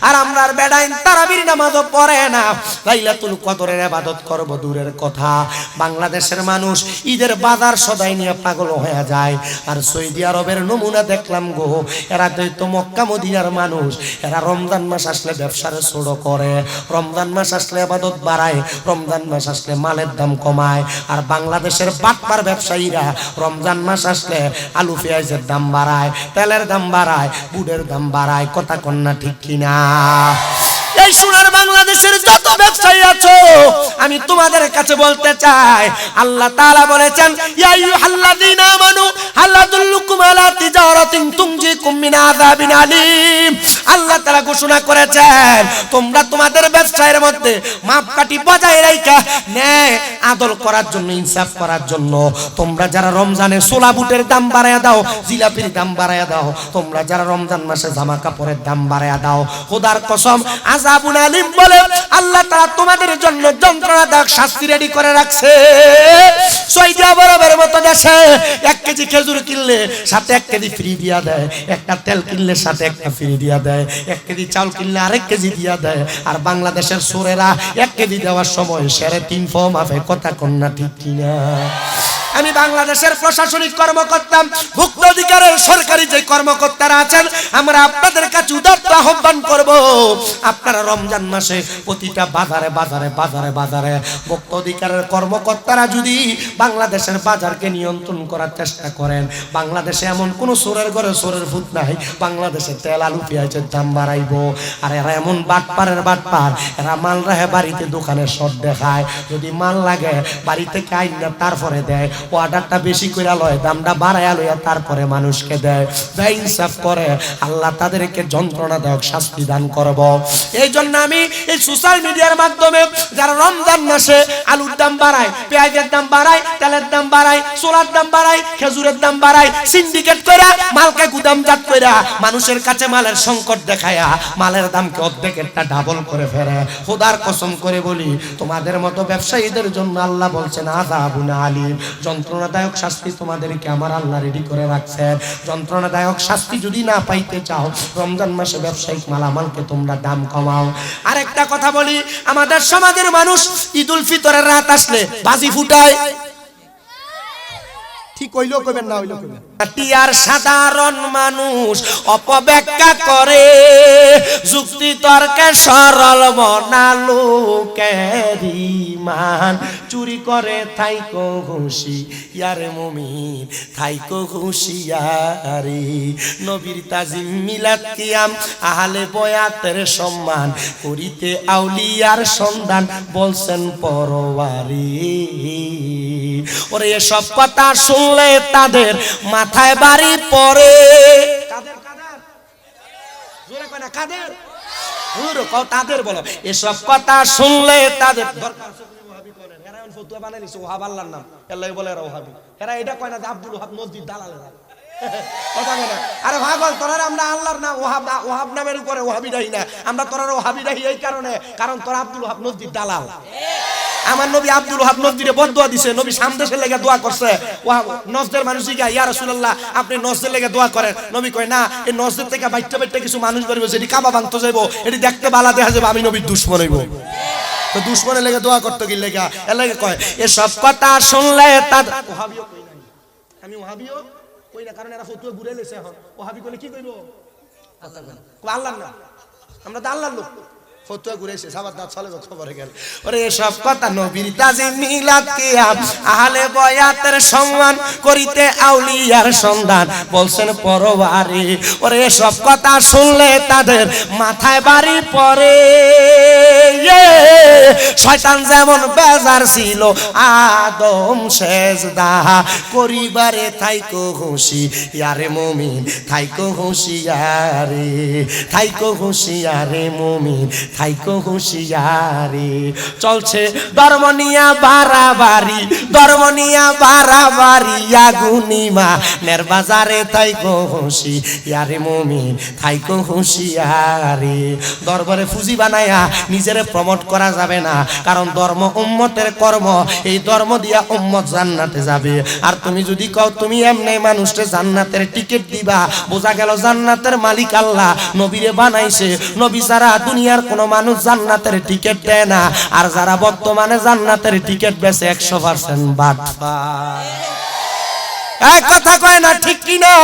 আর আমরা বেড়াইন তারাবির নামাজও পড়ে না, লাইলাতুল কদরের ইবাদত করব দূরের কথা। বাংলাদেশের মানুষ ঈদের বাজার সদাই নিয়ে পাগল হয়ে যায়। আর সৌদি আরবের নমুনা দেখলাম গো, এরা তো মক্কা মদিনার মানুষ, এরা রমজান মাস আসলে ব্যবসার ছোট করে, রমজান মাস আসলে ইবাদত বাড়ায়, রমজান মাস আসলে মালের দাম কমায়। আর বাংলাদেশের বাটপার ব্যবসায়ীরা রমজান মাস আসলে আলু পেঁয়াজের দাম বাড়ায়, তেলের দাম বাড়ায়, বুটের দাম বাড়ায়। কথা কন্যা ঠিক কিনা? এই সোনার বাংলাদেশের যত ব্যবসায়ী আছো, আমি তোমাদের কাছে বলতে চাই, আল্লাহ তাআলা বলেছেন, ইয়া আইয়ুহাল্লাযীনা আমানু হাল আদুল্লুকুম আলা তিজারাতিন তুনজিকুম মিন আযাবিন আলীম। আল্লাহ তাআলা ঘোষণা করেছেন, তোমরা তোমাদের ব্যবসায়ের মধ্যে মাপকাঠি বজায় রাখা, ন্যায় আদল করার জন্য, ইনসাফ করার জন্য, তোমরা যারা রমজানে ছোলা বুটের দাম বাড়ায়া দাও, জিলাপির দাম বাড়ায়া দাও, তোমরা যারা রমজান মাসে জামা কাপড়ের দাম বাড়ায়া দাও, খোদার কসম আযাবুন আলীম বলে আল্লাহ তাআলা তোমাদের জন্য যন্ত্রণাদায়ক শাস্তি রেডি করে রাখছে। সৌদি আরবের মতো দেশে 1 কেজি খেজুর কিনলে সাথে 1 কেজি ফ্রি দিয়া দেয়, একটা তেল কিনলে সাথে একটা ফ্রি দিয়া দেয়, 1 কেজি চাউল কিনলে আরেক কেজি দিয়া দেয়। আর বাংলাদেশের চোরেরা 1 কেজি দেওয়ার সময় 3.5 ফো মাফে। কথা কন্যা ঠিক কিনা? আমি বাংলাদেশের প্রশাসনিক কর্মকর্তা, ভুক্ত অধিকারের সরকারি যে কর্মকর্তারা আছেন, আমরা আপনাদের কাছে উদাত্ত আহ্বান করব, আপনারা রমজান মাসে প্রতিটা বাজারে বাজারে বাজারে বাজারে ভুক্ত অধিকারের কর্মকর্তারা যদি বাংলাদেশের বাজারকে নিয়ন্ত্রণ করার চেষ্টা করেন, বাংলাদেশে এমন কোন চোরের ঘরে চোরের ভূত নাই, বাংলাদেশে তেল আলু পেঁয়াজের দাম বাড়াইব। আর এরা এমন বাটপারের বাটপার, এরা মাল রাখে বাড়িতে দোকানে শর্ট দেখায়, যদি মাল লাগে বাড়িতে খাই না তারপরে দেয়, অর্ডারটা বেশি করে লয়, দামটা বাড়াইয়া লইয়া তারপরে মানুষকে দেয়, বেইনসাফ করে। আল্লাহ তাদেরকে যন্ত্রণাদায়ক শাস্তি দান করব। এই জন্য আমি এই সোশ্যাল মিডিয়ার মাধ্যমে যারা রমজান মাসে আলুর দাম বাড়ায়, পেঁয়াজের দাম বাড়ায়, তেলের দাম বাড়ায়, ছোলার দাম বাড়ায়, খেজুরের দাম বাড়ায়, সিন্ডিকেট করে মালকে গুদামজাত করে মানুষের কাছে মালের সংকট দেখায়া মালের দামকে অর্ধেকেরটা ডাবল করে ফেলে, খোদার কসম করে বলি, তোমাদের মতো ব্যবসায়ীদের জন্য আল্লাহ বলছেন আযাবুন আলীম, যন্ত্রণাদায়ক শাস্তি তোমাদেরকে আমার আল্লাহ রেডি করে রাখছেন। যন্ত্রণাদায়ক শাস্তি যদি না পাইতে চাও, রমজান মাসে ব্যবসায়িক মালামালকে তোমরা দাম কমাও। আরেকটা কথা বলি, আমাদের সমাজের মানুষ ঈদুল ফিতরের রাত আসলে বাজি ফুটায়, ঠিক হইলো কইবেন না হইলো কইবেন। আর সাধারণ মানুষ অপব্যাখ্যা করে, যুক্তি তর্কে সরল বনালো কেরিমান, চুরি করে থাইকো হুঁশিয়ারে মুমিন, থাইকো হুঁশিয়ারে। নবীর তাজিম মিলাদ কিয়াম আহলে বয়াতের সম্মান, করিতে আউলিয়ার সন্ধান, বলছেন পরওয়ারি। ওরে এসব কথা শুনলে তাদের মাথায় বাড়ি পড়ে। তাদের বলো, এসব কথা শুনলে তাদের আব্দুল ওহাব মসজিদ দালালেরা। আরে ভাগল তোরা, আমরা আল্লাহর নাম ওহাব নামের উপরে ওহাবি রাহি না, আমরা তোরা ওহাবি রাহি এই কারণে, কারণ তোরা আব্দুল ওহাব মসজিদ দালাল। আমার নবী আব্দুল ওহাব নজদিরে বদদুয়া দিছে, নবী সামদেশের লেগে দোয়া করছে। নজদের মানুষই গা, ইয়া রাসূলুল্লাহ আপনি নজদের লেগে দোয়া করেন। নবী কয় না, এই নজদের থেকে বাইটটা বাইটটা কিছু মানুষ বেরবে, সেটি কাবা ভাঙতে যাইব, এটি দেখতে বালা দেখা যাবে আমি নবীর দুশমন হইব। তো দুশমনের লেগে দোয়া করতে গিয়ে লেগা এর লেগে কয় এসব কথা শুনলে তাদের ওহাবিও কই নাই, আমি ওহাবিও কই না, কারণ এরা ফতুয়া ঘুরে লেছে। এখন ওহাবি কইলে কি কইব? কথা কই না, আল্লাহর না, আমরা তো আল্লাহর লোক। ফতুয়া ঘুরেছে সাবাত দাঁত চলে খবরে গেল। ওরে এসব কথা নবীর তাজিম মিলাদ কিয়াম আহলে বয়াতের সম্মান, করিতে আউলিয়ার সন্ধান, বলছেন পরওয়ারি। ওরে এসব কথা শুনলে তাদের মাথায় বাড়ি পড়ে। শয়তান যেমন বেজার ছিল আদম সেজদা করিবারে, থাইকো হুঁশিয়ারে মুমিন, থাইকো হুঁশিয়ারে, থাইকো হুঁশিয়ারে মুমিন, থাইকো হুঁশিয়ারে। চলছে ধর্ম নিয়া বাড়াবাড়ি, ধর্ম নিয়া বাড়াবাড়ি, আগুনিমা নের বাজারে, থাইকো হুঁশিয়ারে মুমিন, থাইকো হুঁশিয়ারে। দরবারে ফুজি বানায়া নিজের প্রমোট করা যাবে না, কারণ ধর্ম উম্মতের কর্ম, এই ধর্ম দিয়া উম্মত জান্নাতে যাবে। আর তুমি যদি কও তুমি এমনি মানুষকে জান্নাতের টিকিট দিবা, বোঝা গেল জান্নাতের মালিক আল্লাহ, নবীরে বানাইছে, নবী ছাড়া দুনিয়ার কোনো মানুষ জান্নাতের টিকিট দেয় না। আর যারা বর্তমানে জান্নাতের টিকিট বেচে 100% বাটপার। এই কথা কয় না, ঠিক কি না?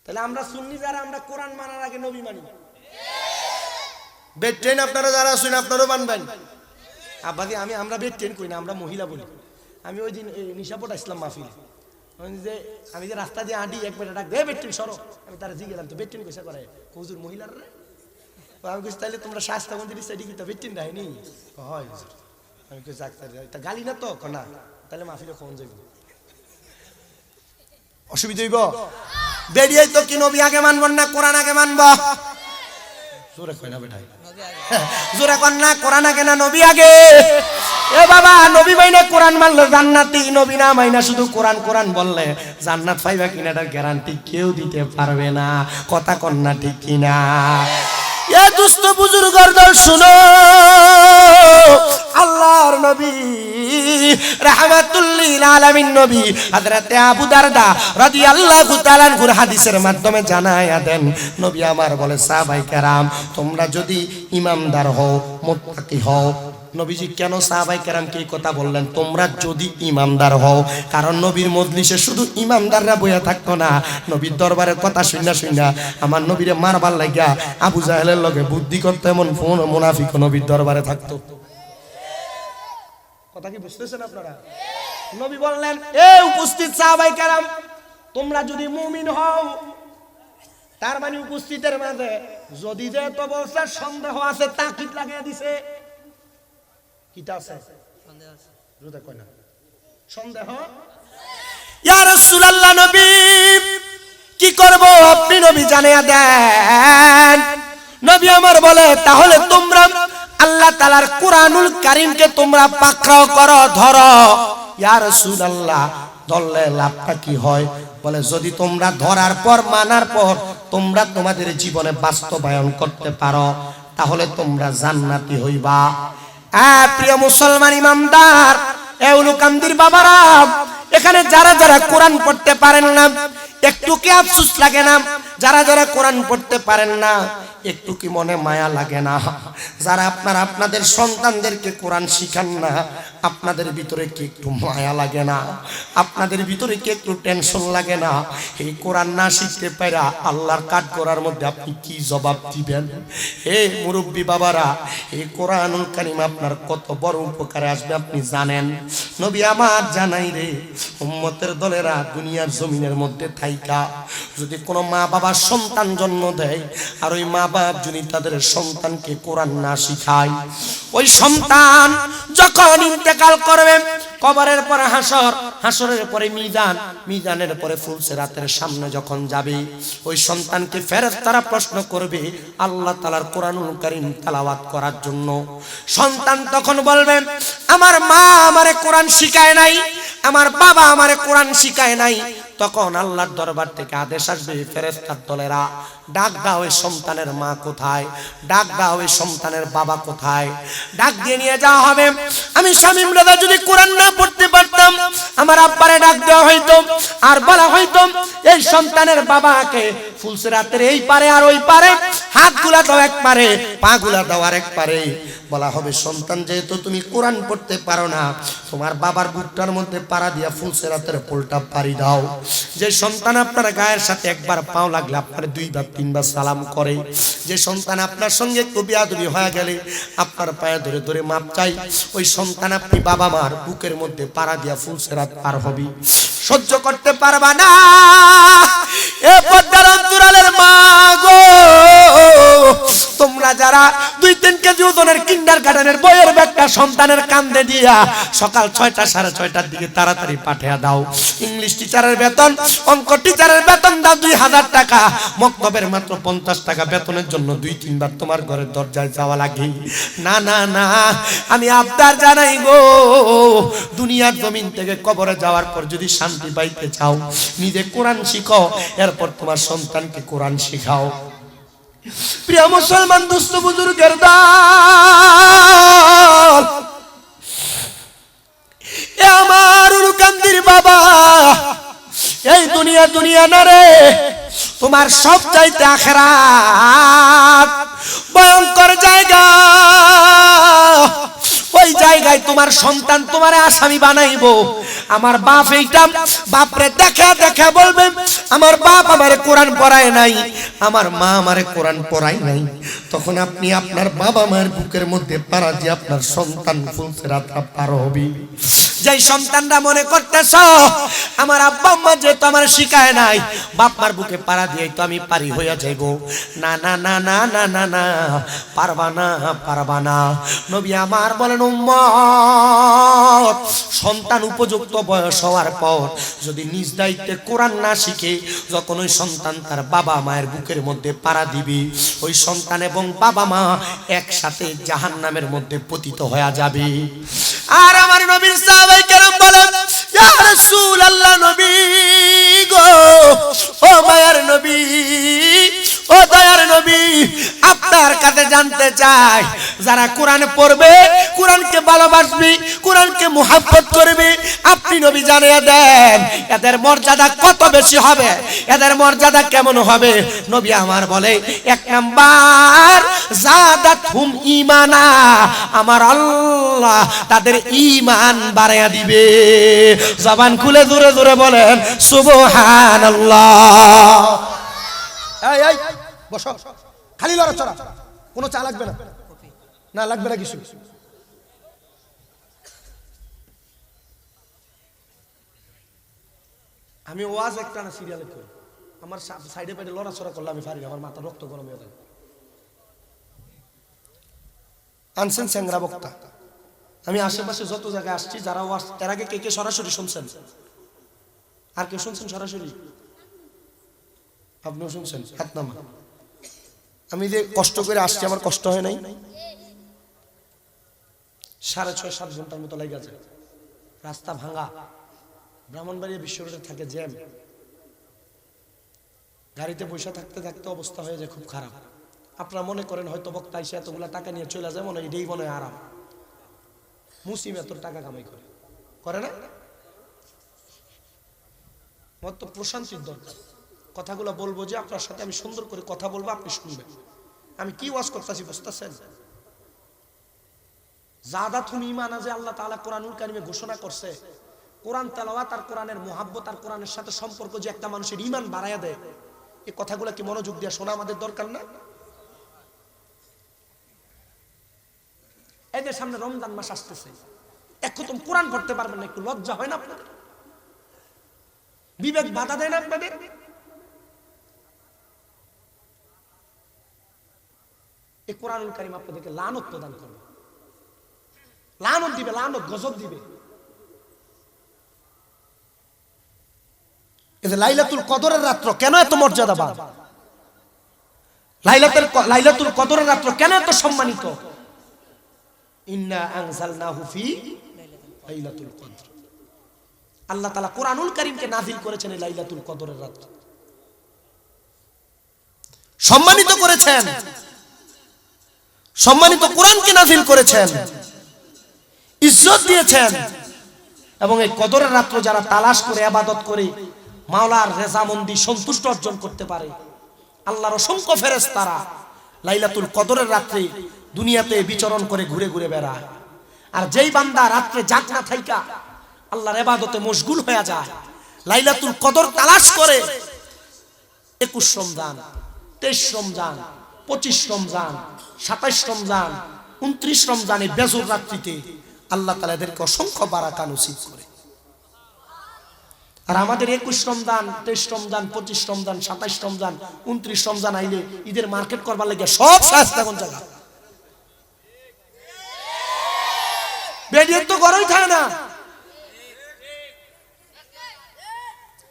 তাহলে আমরা সুন্নি যারা, আমরা কোরআন মানার আগে নবী মানি। বেড ট্রেন আপনারা যারা শুনে আপনারাও মানবেন। আব্বাদি আমরা বেড ট্রেন কই না, আমরা মহিলা বলি। আমি ওই দিন নিশাপট ইসলাম মাহফিল, আমি যে রাস্তা দিয়ে আঁটি একবার ডাক দে বেড ট্রেন সরো, আমি তারা জি গেলাম তো বেড ট্রেন কইসা করে হুজুর মহিলার রে। আমি কইছি তাহলে তোমরা শাস্তা মন্দির সাইডে কি তো বেড ট্রেন দেয়নি? হয় হুজুর। আমি কই যাক তা গালি না তো না, তাহলে মাহফিলে কোন যাইব, অসুবিধা হইব? বেরিয়ে তো কি নবী আগে মানব না কোরআন আগে মানব? জোরে কই না বেটাই, জোরে কর না, কোরআন আগে না নবী আগে? এ বাবা, নবী মাইনা কোরআন মানলে জান্নাতি, নবী না মাইনা শুধু কোরআন কোরআন বললে জান্নাত পাইবা কিনা এটার গ্যারান্টি কেউ দিতে পারবে না। কথা কর না, ঠিক কিনা? এ দুস্থ বুজুর্গর দল শুনো, আল্লাহর নবী রাহমাতুল লিল আলামিন নবী হযরতে আবু দারদা রাদিয়াল্লাহু তাআলা আনহুর হাদিসের মাধ্যমে জানায়া দেন, নবী আমার বলে সাহাবায়ে কেরাম তোমরা যদি ইমানদার হও, মুত্তাকি হও। নবীজি কেন সাহাবায়ে কেরামকে এই কথা বললেন, তোমরা যদি ইমানদার হও? কারণ নবীর মজলিসে শুধু ইমানদাররা বইয়া থাকতো না, নবীর দরবারের কথা শুনা শুনা আমার নবীরে মারবার লাগিয়া আবু জাহেলের লগে বুদ্ধি করতে এমন মুনাফিক নবীর দরবারে থাকতো। কথা কি বুঝতেছেন আপনারা? নবী বললেন, এ উপস্থিত সাহাবায়ে কেরাম তোমরা যদি মুমিন হও, তার মানে উপস্থিতের মাঝে যদি যে তো বলছে সন্দেহ আছে, তাকিদ লাগিয়ে দিছে। কিটা আছে? সন্দেহ আছে। রুদা কয় না সন্দেহ। ইয়া রাসূলুল্লাহ নবী কি করব আপনি নবী জানিয়ে দেন। নবী আমার বলে তাহলে তোমরা আল্লাহ তাআলার কুরআনুল কারীমকে তোমরা পাকড়াও করো, ধরো। ইয়া রাসূলুল্লাহ ধরলে লাভটা কি হয়? বলে যদি তোমরা ধরার পর মানার পর তোমরা তোমাদের জীবনে বাস্তবায়ন করতে পারো তাহলে তোমরা জান্নাতি হইবা। প্রিয় মুসলমান ইমানদার, এউলুকান্দির বাবারা, এখানে যারা যারা কোরআন পড়তে পারেন না একটু কি আফসোস লাগে না? যারা যারা কোরআন পড়তে পারেন না একটু কি মনে মায়া লাগে না? যারা আপনারা আপনাদের সন্তানদেরকে কোরআন শিখান না আপনাদের ভিতরে কি একটু মায়া লাগে না? আপনাদের ভিতরে কি একটু টেনশন লাগে না? এই কোরআন না শিখতে পারা আল্লাহর কাঠ করার মধ্যে আপনি কি জবাব দিবেন? হে মুরব্বী বাবারা, এই কোরআনুল কারীম আপনার কত বড় উপকারে আসবে আপনি জানেন? নবী আমার জানাই রে, উম্মতের দলেরা দুনিয়ার জমিনের মধ্যে থাইকা যদি কোনো মা বাবা সন্তান জন্ম দেয় আর ওই মা বাপ যদি তাদের সন্তানকে কোরআন না শিখায়, ওই সন্তান যখন ইন্তেকাল করবে কবরের পরে হাসর, হাসরের পরে মিজান, মিজানের পরে ফুলসিরাতের সামনে যখন যাবে ওই সন্তানকে ফেরেশতারা প্রশ্ন করবে আল্লাহ তাআলার কোরআনুল কারীম তেলাওয়াত করার জন্য। সন্তান তখন বলবে আমার মা আমারে কোরআন শিখায় নাই, আমার বাবা আমারে কোরআন শিখায় নাই। তখন আল্লাহর দরবার থেকে আদেশ আসবে, ফেরেশতার দলেরা ডাক দাও ওই সন্তানের মা কোথায়, ডাক দাও ওই সন্তানের বাবা কোথায়। ডাক দিয়ে নিয়ে যাওয়া হবে। আমি শামীম রাজা যদি কোরআন না পড়তে পারতাম আমার আব্বারে ডাক দেওয়া হইতো আর বলা হইতো এই সন্তানের বাবাকে ফুলসিরাতের এই পারে আর ওই পারে হাতগুলা দাও এক পারে, পাগুলা দাও আর এক পারে। বলা হবে সন্তান যেহেতু তুমি কোরআন পড়তে পারো না তোমার বাবার বুকটার মধ্যে পাড়া দিয়া ফুলসিরাতের পোলটা পাড়ি দাও। যে সন্তান আপনার গায়ের সাথে একবার পাও লাগলে আপনার দুইবার তিনবার সালাম করে, যে সন্তান আপনার সঙ্গে একটু বেয়াদবি হয়ে গেলে আপনার পায়ে ধরে ধরে মাপ চাই, ওই সন্তান আপনি বাবা মার বুকের মধ্যে পাড়া দিয়া ফুলসিরাত পার হবি, সহ্য করতে পারবা না। এ পদ্মার অন্তরালের মা গো, তোমরা যারা 2-3 কেজি ওজনের কিন্ডারগার্টেনের বইয়ের ব্যাগটা সন্তানের কাঁধে দিয়া সকাল 6টা 6:30টার দিকে তাড়াতাড়ি পাঠিয়ে দাও। ইংলিশ টিচারের বেতন, অঙ্ক টিচারের বেতন দাও 2000 টাকা, মক্তবের মাত্র 50 টাকা বেতনের জন্য 2-3 বার তোমার ঘরের দরজায় যাওয়া লাগে। না না না, আমি আবদার জানাই গো, দুনিয়ার জমিন থেকে কবরে যাওয়ার পর যদি শান্তি পাইতে চাও, নিজে কোরআন শিখো, এরপর তোমার সন্তানকে কোরআন শিখাও। প্রিয় মুসলমান দুস্থ বুজুর্গের দল, এ আমার উরুকান্দির বাবা, এই দুনিয়া না রে, তোমার সব চাইতে আখিরাত ভয়ঙ্কর জায়গা। ওই জায়গায় তোমার সন্তান তোমারে আসামি বানাইবো। আমার বাপ এইটা বাপরে দেখা বলবে, আমার বাপ আমারে কোরআন পড়ায় নাই, আমার মা আমারে কোরআন পড়ায় নাই। তখন আপনি আপনার বাবা মায়ের বুকের মধ্যে পাড়া দিয়ে আপনার সন্তান ফুলসেরাতটা পার হবে। যেই সন্তানরা মনে করতেছ আমার আব্বা আম্মা যেহেতু আমার শিখায় নাই, বাপ মার বুকে পাড়া দিয়ে তো আমি পারি হইয়া যাইব, না না না না না না না, পারবা না। নবী আমার বলেন, উম্মত, সন্তান উপযুক্ত বয়স হওয়ার পর যদি নিজ দায়িত্বে কোরআন না শিখে, যখন ওই সন্তান তার বাবা মায়ের বুকের মধ্যে পাড়া দিবে, ওই সন্তান এবং বাবা মা একসাথে জাহান্নামের মধ্যে পতিত হয়ে যাবে। আর আমার নবীর সাহাবায়ে কেরাম বলেন, ইয়া রাসূলুল্লাহ, নবী গো, ও মায়ার নবী, ও দয়ার নবী, আপনার কাছে জানতে চাই, যারা কোরআন পড়বে, কোরআনকে ভালোবাসবে, কোরআনকে মুহাব্বত করবে, আপনি নবী জানিয়ে দেন এদের মর্যাদা কত বেশি হবে, এদের মর্যাদা কেমন হবে। নবী আমার বলে, 1 নাম্বার, জাদাতহুম ঈমানা, আমার আল্লাহ তাদের ঈমান বাড়ায়া দিবে। জবান খুলে জোরে জোরে বলেন সুবহানাল্লাহ। এই এই বসো, খালি লড়াচড়া, কোনো চা লাগবে না, না লাগবে না কিছু। আমি ওয়াজ একটা না সিরিয়ালে করি, আমার সাইডে পাইডে লড়াচড়া করলে আমি পারি, আমার মাথা রক্ত গরম হয়ে যায়। আনছেন স্যাংরা বক্তা, আমি আশেপাশে যত জায়গায় আসছি, যারা ওয়াজ এর আগে কে সরাসরি শুনছেন, আর কেউ শুনছেন সরাসরি? আপনিও শুনছেন? হাত নামা। আমি যে কষ্ট করে আসছি, আমার কষ্ট হয় নাই? 6.5-7 ঘন্টার মতো লেগে যায়, রাস্তা ভাঙা, ব্রাহ্মণবাড়িয়া বিশ্ব রোডে থাকে জ্যাম, গাড়িতে বসে থাকতে থাকতে অবস্থা হয়ে যায় খুব খারাপ। আপনারা মনে করেন হয়তো বক্তা এসে এতগুলা টাকা নিয়ে চলে যায়, মনে হয় এটাই মনে হয় আরাম। মুসলিম এত টাকা কামাই করে না? আমার তো প্রশান্তির দরকার, কথাগুলো বলবো যে আপনার সাথে আমি সুন্দর করে কথা বলবো, আপনি শুনবেন আমি কি ওয়াজ করতেছি, বুঝতেছেন? জাদাতুল ঈমান, যে আল্লাহ তাআলা কোরআনুল কারীমে ঘোষণা করছে, কোরআন তেলাওয়াত আর কোরআনের মুহাব্বত আর কোরআনের সাথে সম্পর্ক যে একটা মানুষের ঈমান বাড়ায়া দেয়, এই কথাগুলো কি মনোযোগ দিয়ে শোনা আমাদের দরকার না? এই যে সামনে রমজান মাস আসতেছে, এক খতম কোরআন পড়তে পারবেন না, একটু লজ্জা হয় না আপনাদের? বিবেক বাধা দেয় না আপনাদের? এই কোরআনুল কারীম আপনাদেরকে লানত প্রদান করবে, লানত দিবে, লানত গজব দিবে। এই যে লাইলাতুল কদরের রাত্র কেন এত মর্যাদাবান, লাইলাতুল কদরের রাত্র কেন এত সম্মানিত? ইন্না আনজালনাহু ফি লাইলাতুল কদর, আল্লাহ তাআলা কোরআনুল কারীমকে নাযিল করেছেন এই লাইলাতুল কদরের রাত্রে, সম্মানিত করেছেন, সম্মানিত কোরআনকে নাযিল করেছেন, ইজ্জত দিয়েছেন। এবং এই কদরের রাত্র যারা তালাশ করে ইবাদত করে মাওলার রেজামন্দি সন্তুষ্ট অর্জন করতে পারে, আল্লাহর অসংখ্য ফেরেশতারা লাইলাতুল কদরের রাত্রে দুনিয়াতে বিচরণ করে ঘুরে ঘুরে বেড়ায়। আর যেই বান্দা রাত্রে জাগ না থাইকা আল্লাহর ইবাদতে মশগুল হয়ে যায়, লাইলাতুল কদর তালাশ করে 21 রমজান, 23 রমজান, 25 রমজান, 27 রমজান, 29 রমজানে বেজর রাত্রিতে আল্লাহ তাআলা এদেরকে অসংখ্য বারাকা নসিব করে। আর আমাদের 21 রমজান, 23 রমজান, 25 রমজান, 27 রমজান, 29 রমজান আইলে ঈদের মার্কেট করবার লাগে সব শাস্তা কোন জায়গা ঘরেই থাকে না।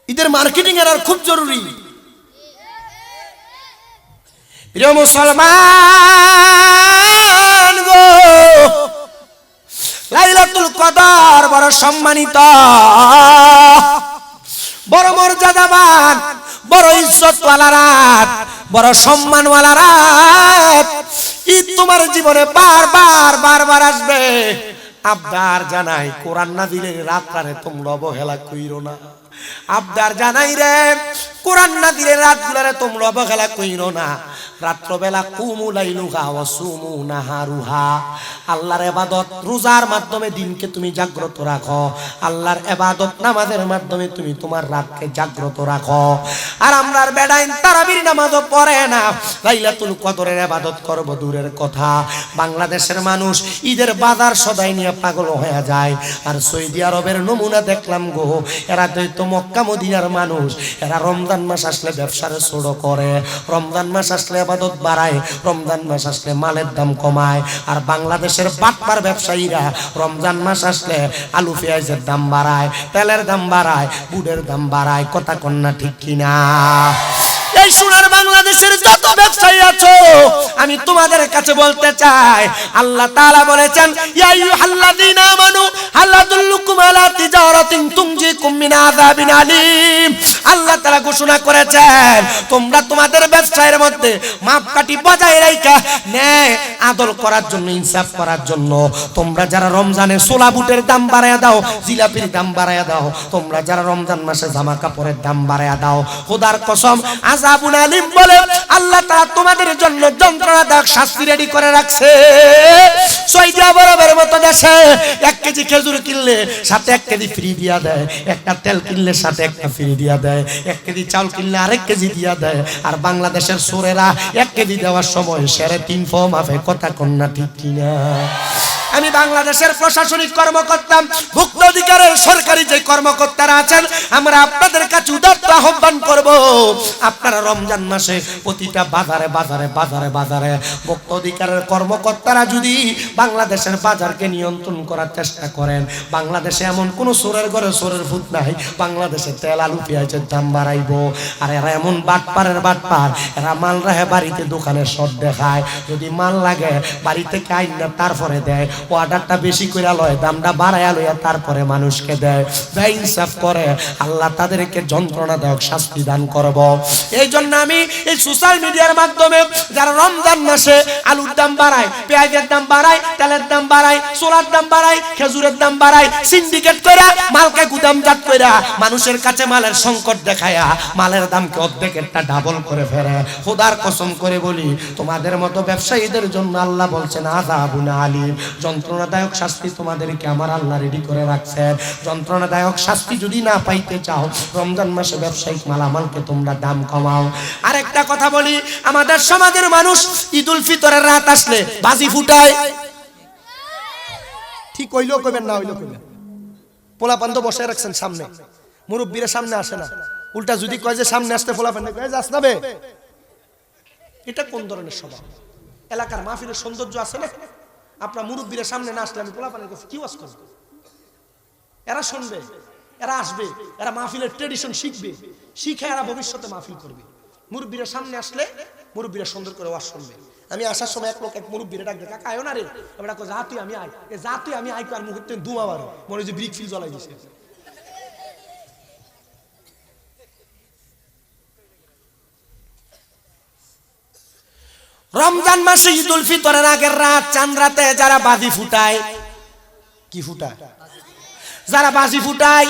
ঈদের মার্কেটিং এর আর খুব জরুরি। প্রিয় মুসলমান গো, লাইলাতুল কদর বড় সম্মানিত, বড় মর্যাদাবান, বড় ইজ্জতওয়ালা রাত, বড় সম্মানওয়ালা রাত। ঈদ তোমার জীবনে বারবার আসবে। আবদার জানাই, কোরআন নাযিলের রাতটারে তোমরা অবহেলা কইরো না। আবদার জানাই রে, কোরআন নাযিলের রাতগুলোরে তোমরা অবহেলা কইরো না। রাত্রবেলা কুমু লাইলুহা ওয়া সুমু নাহারুহা, আল্লাহর ইবাদত রোজার মাধ্যমে দিনকে তুমি জাগ্রত রাখো, আল্লাহর ইবাদত নামাজের মাধ্যমে তুমি তোমার রাতকে জাগ্রত রাখো। আর আমরার বেড়াইন তারাবির নামাজও পড়ে না, লাইলাতুল কদরের ইবাদত করব দূরের কথা। বাংলাদেশের মানুষ ঈদের বাজার সদাই নিয়ে পাগল হয়ে যায়। আর সৌদি আরবের নমুনা দেখলাম গো, এরা তো মক্কা মদিনার মানুষ, এরা রমজান মাস আসলে ব্যবসার শুরু করে, রমজান মাস আসলে ইবাদত বাড়ায়, রমজান মাস আসলে মালের দাম কমায়। আর বাংলাদেশের বাটপার ব্যবসায়ীরা রমজান মাস আসলে আলু পেঁয়াজের দাম বাড়ায়, তেলের দাম বাড়ায়, বুটের দাম বাড়ায়। কথা কন্যা ঠিক কিনা? এই সোনার বাংলাদেশের যত ব্যবসায়ী আছো, আমি তোমাদের কাছে বলতে চাই, আল্লাহ তাআলা বলেছেন, ইয়া আইয়ুহাল্লাযীনা আমানু হাল আদুল্লুকুম আলা তিজারাতিন তুনজিকুম মিন আযাবিন আলীম। আল্লাহ তাআলা ঘোষণা করেছেন, তোমরা তোমাদের ব্যবসায়ের মধ্যে মাপকাঠি বজায় রাখা, ন্যায় আদল করার জন্য, ইনসাফ করার জন্য, তোমরা যারা রমজানে ছোলা বুটের দাম বাড়ায়া দাও, জিলাপির দাম বাড়ায়া দাও, তোমরা যারা রমজান মাসে জামা কাপড়ের দাম বাড়ায়া দাও, খোদার কসম আযাবুন আলীম বলে আল্লাহ তাআলা তোমাদের জন্য যন্ত্রণাদায়ক শাস্তি রেডি করে রাখছে। সৌদি আরবের মতো দেশে 1 কেজি খেজুর কিনলে সাথে 1 কেজি ফ্রি দিয়া দেয়, একটা তেল কিনলে সাথে একটা ফ্রি দিয়া দেয়, 1 কেজি চাউল কিনলে আরেক কেজি দিয়া দেয়। আর বাংলাদেশের সোরেরা 1 কেজি দেওয়ার সময় 3.5 ফো মাফে। কথা কন্যা ঠিক কিনা? আমি বাংলাদেশের প্রশাসনিক কর্মকর্তা, ভুক্ত অধিকারের সরকারি যে কর্মকর্তারা আছেন, আমরা আপনাদের কাছে উদাত্ত আহ্বান করব, আপনারা রমজান মাসে প্রতিটা বাজারে ভুক্ত অধিকারের কর্মকর্তারা যদি বাংলাদেশের বাজারকে নিয়ন্ত্রণ করার চেষ্টা করেন, বাংলাদেশে এমন কোন চোরের ঘরে চোরের ভূত নাই, বাংলাদেশে তেল আলু পেঁয়াজের দাম বাড়াইবো। আর এরা এমন বাটপার, এরা মাল রাখে বাড়িতে, দোকানে শর্ট দেখায়, যদি মাল লাগে বাড়ি থেকে আইন না তারপরে দেয়, অর্ডারটা বেশি করে লয়, দামটা বাড়ায়া লইয়া তারপরে মানুষকে দেয়, বেইনসাফ করে। আল্লাহ তাদেরকে যন্ত্রণাদায়ক শাস্তি দান করব। এই জন্য আমি এই সোশ্যাল মিডিয়ার মাধ্যমে যারা রমজান মাসে আলুর দাম বাড়ায়, পেঁয়াজের দাম বাড়ায়, তেলের দাম বাড়ায়, ছোলার দাম বাড়ায়, খেজুরের দাম বাড়ায়, সিন্ডিকেট কইরা মালকে গুদামজাত কইরা মানুষের কাছে মালের সংকট দেখায়া মালের দামকে অর্ধেকেরটা ডাবল করে ফেলে, খোদার কসম করে বলি, তোমাদের মতো ব্যবসায়ীদের জন্য আল্লাহ বলছেন আযাবুন আলীম, যন্ত্রণাদায়ক শাস্তি তোমাদেরকে আমার আল্লাহ রেডি করে রাখছেন। যন্ত্রণাদায়ক শাস্তি যদি না পাইতে চাও, রমজান মাসে ব্যবসায়িক মালামালকে তোমরা দাম কমাও। আরেকটা কথা বলি, আমাদের সমাজের মানুষ ঈদুল ফিতরের রাত আসলে বাজি ফুটায়। ঠিক কইলেও কইবেন, না হইলেও কইবেন। পোলাপান তো বসে রাখছেন সামনে, মুরব্বীরা সামনে আসে না, উল্টা যদি কয় যে সামনে আসতে পোলাপান কয় যাস না বে। এটা কোন ধরনের স্বভাব? এলাকার মাহফিলের সৌন্দর্য আছে না? আপনার মুরব্বীরা সামনে না আসলে আমি পোলাপানের কাছে কি ওয়াজ করব? এরা শুনবে, এরা আসবে, এরা মাহফিলের ট্রেডিশন শিখবে, শিখে এরা ভবিষ্যতে মাহফিল করবে। মুরব্বীরা সামনে আসলে মুরব্বীরা সুন্দর করে ওয়াজ শুনবে। আমি আসার সময় এক মুরব্বীরা ডাক দেয়, কাকা আয়ো না রে, এবার যা তুই আমি আই, যা তুই আমি আই আর মুহূর্তে ধুমা বারো, মনে যে ব্রিক ফিল জ্বলাই দিছে। রমজান মাসে ঈদুল ফিতরের আগের রাত চাঁদ রাতে যারা বাজি ফুটায়, কি ফুটায়? যারা বাজি ফুটায়,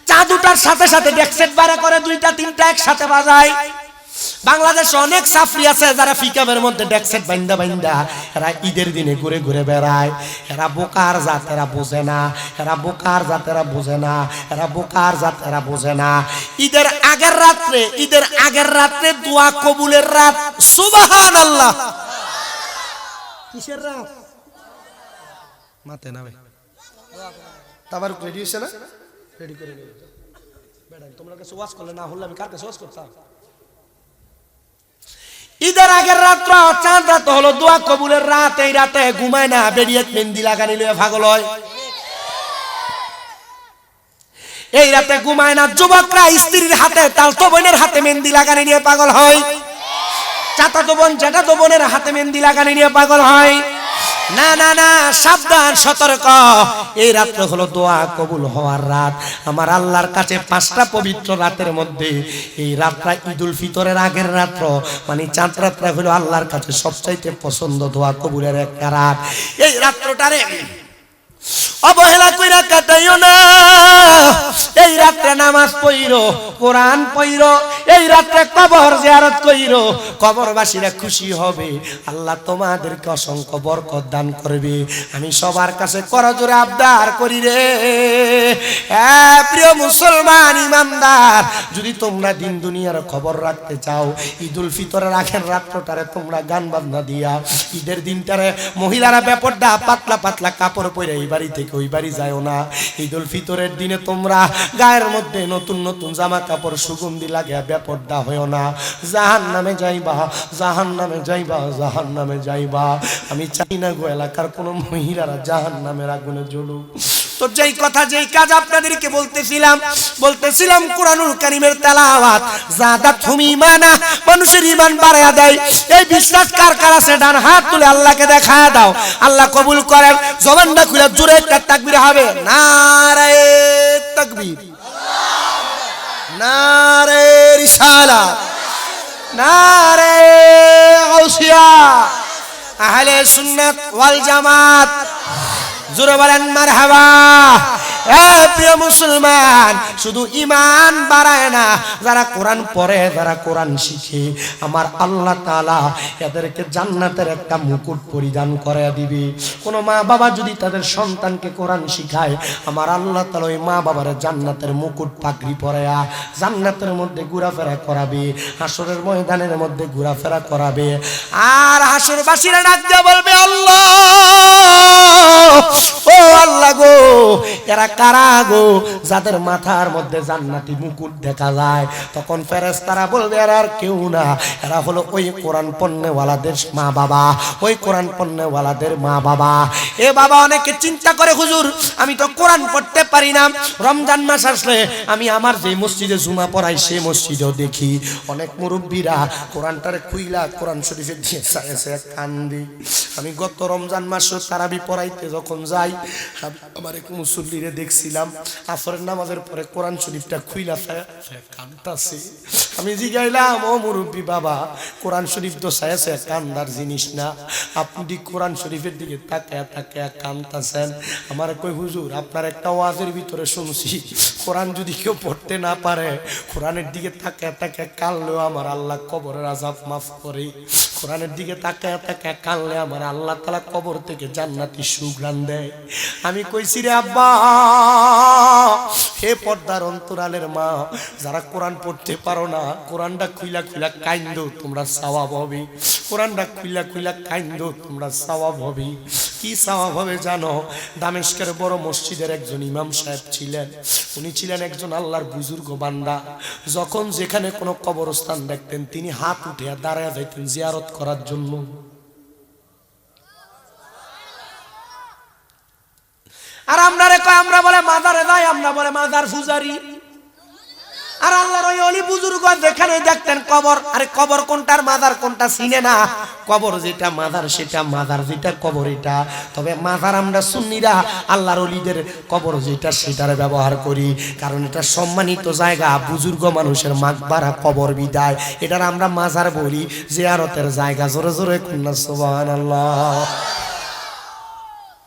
চাঁদ উঠার সাথে সাথে ডেকসেট বাড়া করে 2টা 3টা একসাথে বাজায়। বাংলাদেশে অনেক সাফরি আছে যারা পিকআপের মধ্যে ডেকসেট বাইন্দা এরা ঈদের দিনে ঘুরে ঘুরে বেড়ায়। এরা বোকার জাত, এরা বোঝে না, এরা বোকার জাত, এরা বোঝে না, এরা বোকার জাত, এরা বোঝে না। ঈদের আগের রাত্রে দোয়া কবুলের রাত। সুবহানাল্লাহ। কিসের রাত? মাতে না ভাই, তাবার রেডি হইছে না? রেডি করে নিও বেটা, তোমরা কাছে ওয়াজ করলে না হলে আমি কার কাছে ওয়াজ করতাম? ঈদের আগের রাত্র চাঁদ রাত হলো দোয়া কবুলের রাত। এই রাতে ঘুমায় না, বেরিয়ে মেহেন্দি লাগানি লয়ে পাগল হয়। এই রাতে ঘুমায় না যুবকরা স্ত্রীর হাতে তালতো বোনের হাতে মেহেন্দি লাগানি নিয়ে পাগল হয়, চাচাতো বোন জ্যাঠাতো বোনের হাতে মেহেন্দি লাগানি নিয়ে পাগল হয়। না না না, সাবধান, সতর্ক। এই রাত্র হলো দোয়া কবুল হওয়ার রাত। আমার আল্লাহর কাছে 5টা পবিত্র রাতের মধ্যে এই রাতটা ঈদুল ফিতরের আগের রাত্র, মানে চাঁদ রাতটা হলো আল্লাহর কাছে সবচাইতে পছন্দ, দোয়া কবুলের একটা রাত। এই রাত্রটারে অবহেলা কইরা কাটাইও না। এই রাত্রে নামাজ পড়িরো, কোরআন পড়িরো, এই রাত্রে কবর জিয়ারত কইরো, কবরবাসীরা খুশি হবে, আল্লাহ তোমাদেরকে অসংখ্য বরকত দান করবে। আমি সবার কাছে করজোরে আবদার করি রে, প্রিয় মুসলমান ইমানদার, যদি তোমরা দিন দুনিয়ার খবর রাখতে চাও, ঈদুল ফিতরের আগের রাত্রটারে তোমরা গান বাজনা দিয়া, ঈদের দিনটারে মহিলারা ব্যাপারটা পাতলা পাতলা কাপড় পরে এই বাড়ি থেকে ওই বাড়ি যাও না। ঈদুল ফিতরের দিনে তোমরা গায়ের মধ্যে নতুন নতুন জামা কাপড় সুগন্ধি লাগে ব্যাপারটা হয় না। জাহান্নামে যাইবা, জাহান্নামে যাইবা, জাহান্নামে যাইবা। আমি চাই না গো এলাকার কোনো মহিলারা জাহান্নামের আগুনে জ্বলুক। তো যেই কথা যেই কাজ আপনাদেরকে বলতেছিলাম কুরআনুল কারীমের তেলাওয়াত যাদাতুহুম ঈমানা, মানুষের ঈমান বাড়ায়া দেয়। এই বিশ্বাস কার কার আছে ডান হাত তুলে আল্লাহকে দেখায় দাও, আল্লাহ কবুল করেন। জবানটা খুলে জোরে একটা তাকবীর হবে, নারায়ে তাকবীর, নারে রিসালাত, নারে গাউসিয়া, আহলে সুন্নাত ওয়াল জামাত, জোরে বলেন মারহাবা। প্রিয় মুসলমান, শুধু ঈমান বাড়ায় না, যারা কোরআন পড়ে, যারা কোরআন শিখে, আমার আল্লাহ তাআলা এদেরকে জান্নাতের একটা মুকুট পরিধান করে দিবে। কোনো মা বাবা যদি তাদের সন্তানকে কোরআন শিখায়, আমার আল্লাহ তাআলা ওই মা বাবার জান্নাতের মুকুট পাগড়ি পরায়া জান্নাতের মধ্যে ঘোরাফেরা করাবে, হাসরের ময়দানের মধ্যে ঘোরাফেরা করাবে। আর হাসরবাসীরা ডাক দিয়ে বলবে, আল্লাহ, ও আল্লাহ গো, এরা কারা গো যাদের মাথার মধ্যে জান্নাতি মুকুট দেখা যায়? তখন ফেরেশতারা বলবে, এরা আর কেউ না, এরা হলো ওই কোরআন পড়নেওয়ালাদের মা বাবা, ওই কোরআন পড়নেওয়ালাদের মা বাবা। এ বাবা, অনেকে চিন্তা করে, হুজুর আমি তো কোরআন পড়তে পারি না, রমজান মাস আসলে আমি আমার যে মসজিদে জুমা পড়াই সেই মসজিদেও দেখি অনেক মুরব্বীরা কোরআনটারে খুইলা কোরআন শরীফের দিয়ে চাইছে কান্দি। আমি গত রমজান মাসে তারাবি পড়াইতে যখন যাই, আমার এক মুসল্লিরে দেখছিলাম আসরের নামাজের পরে কোরআন শরীফটা খুইলা কাঁদতাছে। আমি জিগাইলাম, ও মুরব্বী বাবা, কোরআন শরীফ তো চাইছে কান্দার জিনিস না, আপনি কোরআন শরীফের দিকে তাকায়া তাকায়া কাঁদতাছেন। আমার কই, হুজুর আপনার একটা ওয়াজের ভিতরে শুনছি কোরআন যদি কেউ পড়তে না পারে, কোরআনের দিকে তাকায়া তাকায়া কানলেও আমার আল্লাহ কবরের আযাব মাফ করে। কোরআনের দিকে তাকায়া তাকায়া কানলে আমার আল্লাহ তাআলা কবর থেকে জান্নাতি সুঘ্রাণ দেয়। আমি কইছি, রে আব্বা, হে পর্দার অন্তরালের মা, যারা কোরআন পড়তে পারো না, কোরআনটা খুইলা খুইলা কাইন্দো, তোমরা সওয়াব হবে। কোরআনটা খুইলা খুইলা কাইন্দো, তোমরা সওয়াব হবে। কি সওয়াব হবে জানো? দামেস্কের বড় মসজিদের একজন ইমাম সাহেব ছিলেন, উনি ছিলেন একজন আল্লাহর বুজুর্গ বান্দা। যখন যেখানে কোনো কবরস্থান দেখতেন, তিনি হাত উঠিয়া দাঁড়ায় যাইতেন জিয়ারত করার জন্য। আর আমরা বলে মাজারে যাই, আমরা বলে মাজার পূজারি। আর আল্লাহর ওই অলি বুজুর্গ যেখানে দেখতেন কবর, আরে কবর কোনটার মাজার কোনটা চিনে না। কবর যেটা মাজার সেটা, মাজার যেটা কবর এটা। তবে মাজার আমরা সুন্নিরা আল্লাহর ওলিদের কবর যেটা সেটার ব্যবহার করি, কারণ এটা সম্মানিত জায়গা, বুজুর্গ মানুষের মাকবারা, কবর বিদায়, এটার আমরা মাজার বলি, জিয়ারতের জায়গা। জোরে জোরে কন্যা সুবহানাল্লাহ।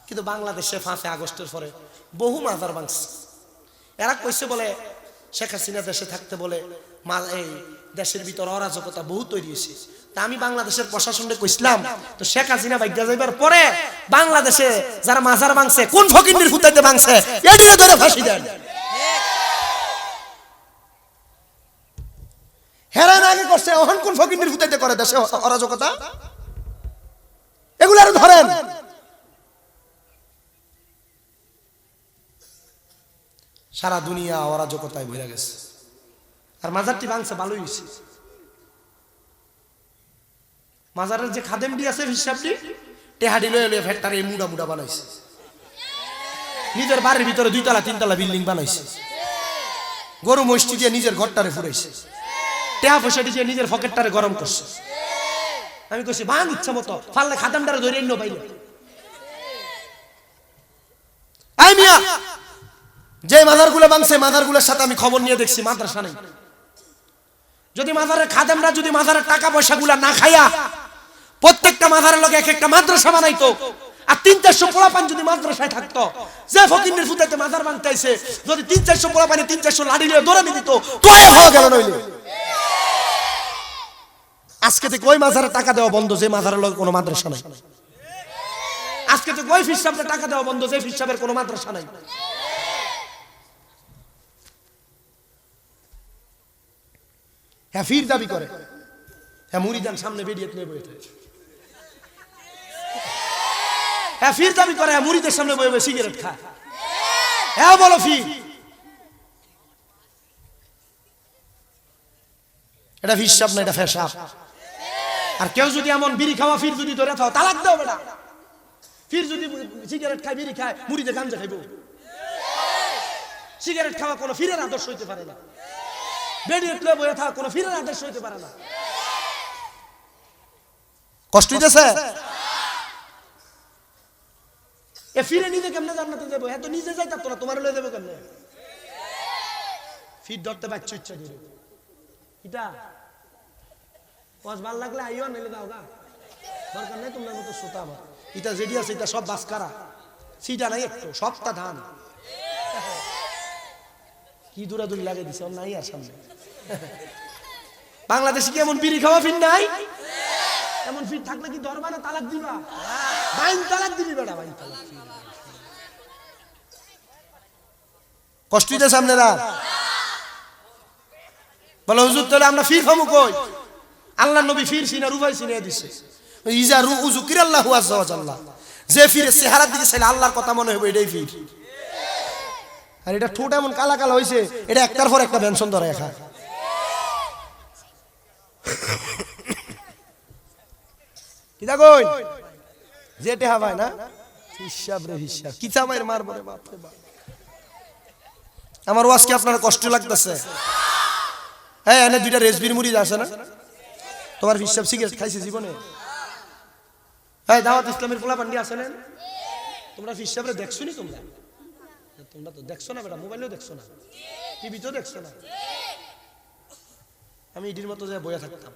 কিন্তু বাংলাদেশে 5 আগস্টের পরে বহু মাজার ভাঙছে। এরা কইছে বলে শেখ হাসিনা দেশে থাকতে বলে এই দেশের ভিতর অরাজকতা বহু তৈরি হয়েছে। তা আমি বাংলাদেশের প্রশাসনকে কইছিলাম, তো শেখ হাসিনা ভাগ্যা যাইবার পরে বাংলাদেশে যারা মাজার ভাঙছে, কোন ফকিন্নির ফুটাইতে ভাঙছে, এটারে ধরে ফাঁসি দেন। হেরান আগে করছে, এখন কোন ফকিন্নির ফুটাইতে করে দেশে অরাজকতা, এগুলো আরো ধরেন। সারা দুনিয়া অরাজকতায় ভরে গেছে। আর মাজারটি ভাঙছে ভালোই হয়েছে। মাজারের যে খাদেমটি আছে হিসাবটি টেহাডি লয়ে ফ্যাক্টরি মুডা মুডা বানাইছে, নিজের বাড়ির ভিতরে 2 তলা 3 তলা বিল্ডিং বানাইছে। গরু মহিষটি দিয়ে নিজের ঘরটারে ফুরাইছে, টেহা পয়সাটি দিয়ে নিজের পকেটটারে গরম করছে। আমি কইছি বাং ইচ্ছা মতো ফাললে খাদামটারে ধরে এন্ন বাইরে। এই মিয়া, যে মাজারগুলো ভাঙছে মাজারগুলোর সাথে আমি খবর নিয়ে দেখছি মাদ্রাসা নেই। যদি মাজারের খাদেমরা যদি মাজারের টাকা পয়সাগুলা না খাইয়া প্রত্যেকটা মাজারের লোক এক একটা মাদ্রাসা বানাইতো, আর 300-400 পোলাপান যদি মাদ্রাসায় থাকতো, যে ফকিরের ফুটাইতে মাজার ভাঙতেছে যদি 300-400 পোলাপানে 300 লাঠি নিয়ে দৌড়ানি দিত, তোয়ে হয়ে গেল নইলে। আজকে থেকে ওই মাজারে টাকা দেওয়া বন্ধ যে মাজারের লোক কোনো মাদ্রাসা নাই। আজকে থেকে ওই ফির সাহেবের টাকা দেওয়া বন্ধ যে ফির সাহেবের কোনো মাদ্রাসা নাই। হ্যাঁ ফির দাবি করে, হ্যাঁ মুরিদান সামনে বেরিয়ে নিয়ে বইতে, হ্যাঁ ফির দাবি করে, হ্যাঁ মুরিদের সামনে বয়ে বয়ে সিগারেট খায়। হ্যাঁ বলো ফির, এটা ফির সাহেব না, এটা ফেসাব। আর কেউ যদি এমন বিড়ি খাওয়া ফির যদি ধরে থাও তালাক দাও বেটা। ফির যদি সিগারেট খায় বিড়ি খায় মুরিদে গাঞ্জা খাইব। সিগারেট খাওয়া কোনো ফিরের আদর্শ হইতে পারে না, বেরিয়েট লয়ে বয়ে থাকা কোনো ফিরের আদর্শ হইতে পারে না। কষ্ট হইতেছে? এ ফিরে নিজে কেমনে জান্নাতে যাবো? এত নিজে যাইতা তো না, তোমার লয়ে যাবো কেমনে? ফির ধরতে পারছো ইচ্ছা করে এটা ভাল লাগলে আইও, নাইলে দাও গা, দরকার নেই তোমার মতো শ্রোতা আমার। এটা যেটি আছে এটা সব বাসকারা, সিটা নাই একটু, সবটা ধান। কি দূরাদূরি লাগে দিছে নাই আর সামনে। বাংলাদেশে কি এমন বিড়ি খাওয়া ফির নাই? এমন ফির থাকলে কি দরবারে তালাক দিবা? বাইন তালাক দিবি বেটা, বাইন তালাক। কষ্ট হইতেছে আপনারা? বলে হুজুর তাহলে আমরা ফির খামু কই? আল্লাহ নবী ফির সিনা রুবাই সিনিয়ে দিছে। ইজা রুউ যুকিরাল্লাহু আযজা ওয়া জাল্লা, যে ফিরে চেহারার দিকে চাইলে আল্লাহর কথা মনে হবে, এটাই ফির। আর এটা ঠোঁট এমন কালা কালা হয়েছে, এটা একটার পর একটা বেনশন ধরে খায়। কি দেখুন যেতে হবে না হিসাব রে হিসাব, কি চামাইর মারবো রে বাপ রে বাপ। আমার ওয়াজ কি আপনার কষ্ট লাগতেছে? হ্যাঁ এনে দুইটা রেসবির মুড়ি আছে না, তোমার হিসাব সিগারেট খাইছে জীবনে? হ্যাঁ দাওয়াত ইসলামের পোলা পান্ডি আছে না, তোমরা হিসাবরে দেখছো নি? তোমরা তোমরা তো দেখছো না বেটা, মোবাইলেও দেখছো না, টিভিতেও দেখছো না। আমি ইডির মতো যে বইয়া থাকতাম।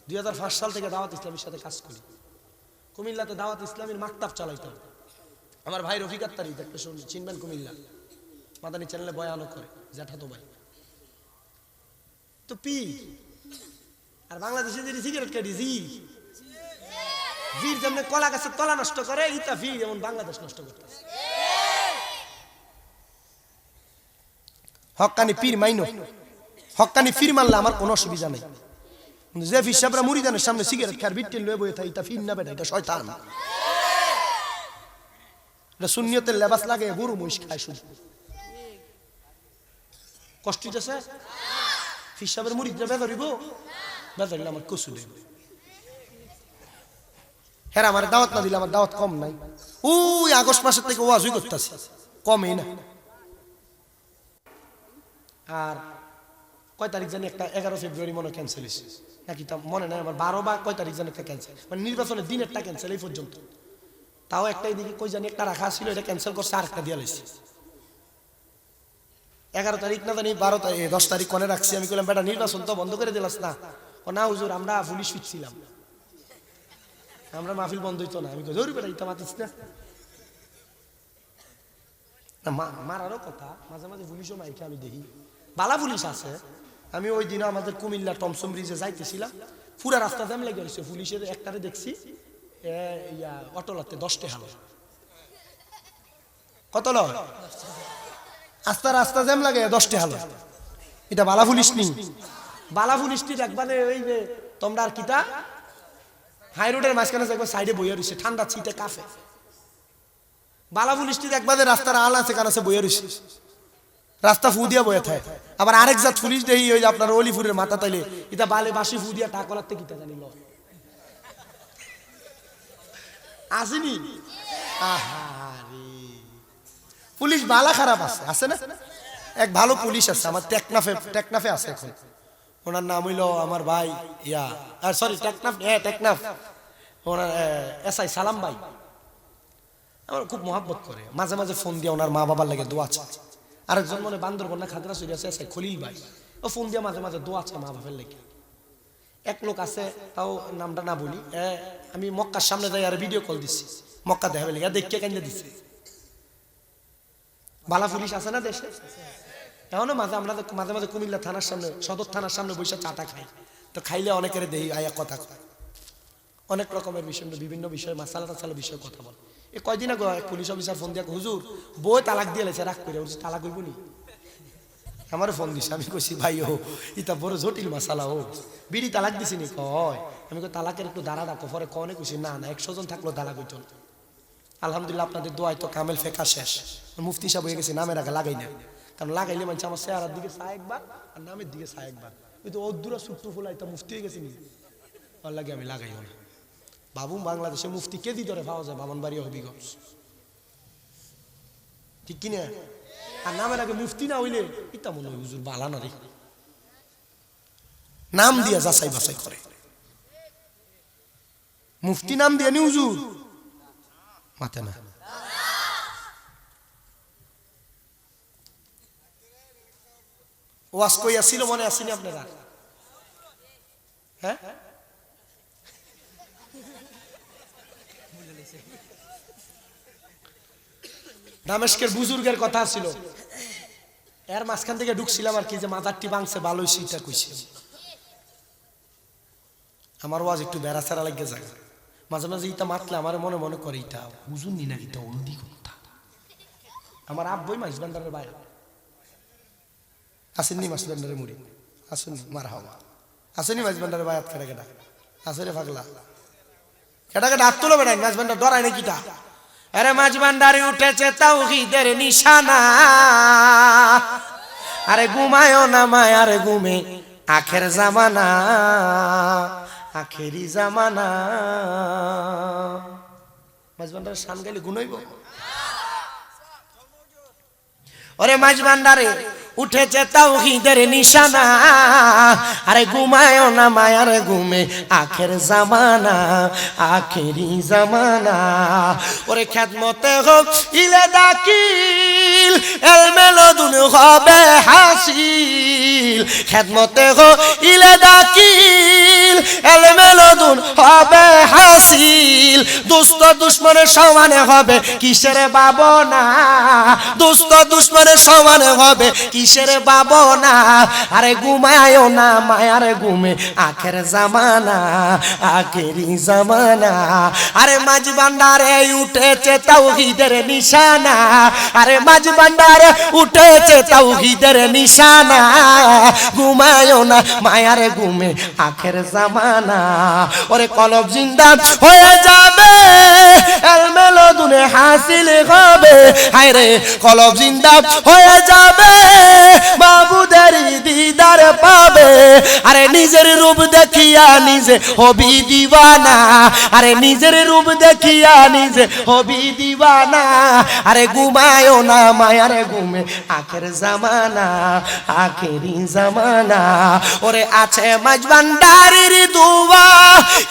2005 সাল থেকে দাওয়াত ইসলামের সাথে কাজ করি। কুমিল্লাতে দাওয়াত ইসলামের মাকতাব চালাইতাম। আমার ভাই রফিক আত্তারি দেখতে শুনছি, চিনবেন কুমিল্লা, মাদানী চ্যানেলে বয়ানও করে, জ্যাঠাতো ভাই। তো পি আর বাংলাদেশে যে সিগারেট কাটি ভিড় যেমন কলা গাছের তলা নষ্ট করে, ইতা ভিড় যেমন বাংলাদেশ নষ্ট করতেছে। হক্কানি পীর মাইনো, হক্কানি ফির মানলে আমার কোনো অসুবিধা নেই। যে ফির সাহেবরা মুরিদানের সামনে সিগারেট খার বিট্টেল লয়ে বয়ে থাকে, এটা ফির না বেটা, এটা শয়তান। এটা সুন্নিয়তের লেবাস লাগে, গরু মহিষ খায় শুধু। কষ্ট হইতেছে? ফির সাহেবের মুরিদরা বেদরিব, বেদরিলে আমার কসু দেব। হ্যাঁ আমার দাওয়াত না দিলে আমার দাওয়াত কম নাই। ওই আগস্ট মাসের থেকে ওয়াজই করতেছি, কমই না। আর কয় তারিখ জানি একটা 11 ফেব্রুয়ারি মনে ক্যান্সেল হয়েছে নাকি, তা মনে নাই আমার। 12 বা কয় তারিখ জানি একটা ক্যান্সেল, মানে নির্বাচনের দিনেরটা ক্যান্সেল এই পর্যন্ত। তাও একটা এদিকে কই জানি একটা রাখা ছিল, এটা ক্যান্সেল করছে, আর একটা দিয়ে লাইছে। 11 তারিখ না জানি 12 তারিখ 10 তারিখ কোনে রাখছি। আমি বললাম বেটা নির্বাচন তো বন্ধ করে দিলাস না? ও না হুজুর আমরা পুলিশ ফিরছিলাম, আমরা মাহফিল বন্ধ হইতো না। আমি কই জরুরি বেটা ইটা মাতিস না, মারারও কথা মাঝে মাঝে পুলিশও মাইকে আমি দেখি, বালা পুলিশ আছে। আমি ওই দিন আমাদের কুমিল্লা টমসম ব্রিজে যাইতেছিলাম, পুরা রাস্তা জ্যাম লেগে গেছে। পুলিশের একটারে দেখছি অটোলাতে 10 টাকা কত লয়, আস্তা রাস্তা জ্যাম লাগে 10 টাকা। এটা বালা পুলিশ নি? বালা পুলিশটি দেখবানে ওই যে তোমরা আর কিটা হাই রোডের মাঝখানে একবার সাইডে বইয়া রয়েছে, ঠান্ডা শীতে কাফে। বালা পুলিশটি দেখবাদের রাস্তার আল আছে কার আছে বইয়া রয়েছে, রাস্তা ফু দিয়া বয়ে থাকে। আবার আরেক জাত পুলিশ দেখি ওই আপনার অলিপুরের মাথা তাইলে এটা বালে বাসি ফু দিয়া টাকলাতে কিটা জানি ল আসেনি। আহারে পুলিশ বালা খারাপ আছে, আছে না? এক ভালো পুলিশ আছে আমার টেকনাফে আছে এখন, ওনার নাম হইল আমার ভাই ইয়া সরি টেকনাফ ওনার এসআই সালাম ভাই। আমার খুব মহাব্বত করে, মাঝে মাঝে ফোন দিয়ে ওনার মা বাবার লাগে দোয়া চায়। আরেকজন মনে বান্দরবন্যা খাগড়াছড়ি আছে এসআই খলিল ভাই, ও ফোন দিয়ে মাঝে মাঝে দোয়া চায় মা বাবার লাগে। এক লোক আছে, তাও নামটা না বলি, আমি মক্কার সামনে যাই আর ভিডিও কল দিচ্ছি, মক্কা দেখা লেগে দেখে কেন্দ্রে দিচ্ছে। বালা পুলিশ আছে না দেশে, এখনো আমরা মাঝে মাঝে কুমিল্লা থানার সামনে, সদর থানার সামনে বসে চাটা খাই, তো খাইলে অনেকের দেই আয়া কথা কয়, অনেক রকমের বিষয়, বিভিন্ন বিষয় মাসালা টাসালা বিষয়ে কথা বলে। এই কয়দিন আগে এক পুলিশ অফিসার ফোন দিয়ে হুজুর বই তালাক দিয়ে লেছে, রাগ করে তালাক হইব নি, আমারও ফোন দিছে। আমি কইছি ভাই ও ইতা বড় জটিল মাসালা, ও বিড়ি তালাক দিছি নি কয়, আমি কই তালাকের একটু দাঁড়া রাখো, পরে কনে কইছি না 100 জন থাকলো তালাক হইতো না। আলহামদুলিল্লাহ আপনাদের দোয়ায় তো কামেল ফেকা শেষ, মুফতি সাহেব হয়ে গেছে, নামের আগে লাগাই না, কারণ লাগাইলে মানুষ আমার চেহারার দিকে চায় একবার আর নামের দিকে চায় একবার, ওই তো অদ্দুরা ছুট্টু ফুলাই তো মুফতি হয়ে গেছে নি, ওর লাগে আমি লাগাইও না। বাবু বাংলাদেশে মুফতি কে দি ধরে পাওয়া যায়, বামনবাড়ি হবিগঞ্জ, ঠিক কিনা? আর নামের আগে মুফতি না হইলে ইতা মনে হয় হুজুর বালা না রে, নাম দিয়া যাচাই বাছাই করে, মুফতি নাম দিয়ে নি হুজুর মাতে না। ওয়াজ কই আসিল মনে আসেনি আপনারা? হ্যাঁ দামেস্কের বুজুর্গের কথা ছিল, এর মাঝখান থেকে ঢুকছিলাম আর কি, যে মাথারটি ভাঙছে ভালো হইছে এটা কইছে। আমার ওয়াজ একটু বেড়া ছাড়া লাগে যায়, মাঝে মাঝে ইটা মাতলে আমার মনে মনে করে ইটা হুজুর নি না, ইটা ওলদি কথা। আমার আব্বই মাইজ ভান্ডারের বাইরে আসেননি, মাছ ভান্ডারের মুড়ি আসেননি, মার হাওয়া আসেনি, মাছ ভান্ডারের বাইরে কেটা কেটা আসে রে পাগলা, কেটা কেটা হাত তুলো বেড়াই, মাছ ভান্ডার ডরায় না কিটা। আরে মাঝ ভান্ডারে উঠেছে তাওহীদের নিশানা, আরে ঘুমায় না মায়ার ঘুমে আখের জামানা, আখেরি জামানা। মাঝ ভান্ডারে শান গাইলে গুনাইব? ওরে মাঝ ভান্ডারে উঠেছে তাওহীদের নিশানা, আরে ঘুমায় না মায়ার ঘুমে আখের জামানা, আখেরি জামানা। ওরে খেদমতে হোক ইলে দাকিল, এলমেলদুন হবে হাসিল, খেদমতে হোক ইলে দাকিল, এলমেলদুন হবে হাসিল। দুষ্ট দুশ্মনের সমানে হবে কিসের ভাবনা, দুষ্ট দুশ্মনের সমানে হবে কিসের ভাবনা। আরে ঘুমায় না মায়ার ঘুমে আখের জামানা, আখেরি জামানা। আরে মাঝ ভান্ডারে উঠেছে তাওহীদের নিশানা, আরে মাঝ ভান্ডারে উঠেছে তাওহীদের নিশানা, ঘুমায় না মায়ার ঘুমে আখের জামানা। ওরে কলব জিন্দা হয়ে যাবে, এলমেলদুনে হাসিল হবে, হায় রে কলব জিন্দা হয়ে যাবে, মাবুদের দিদার পাবে। আরে নিজের রূপ দেখিয়া নিজে হবি দিওয়ানা, আরে নিজের রূপ দেখিয়া নিজে হবি দিওয়ানা। আরে ঘুমায় না মায়ার ঘুমে আখের জামানা, আখেরি জামানা। ওরে আছে মাঝ ভান্ডারের দুয়া,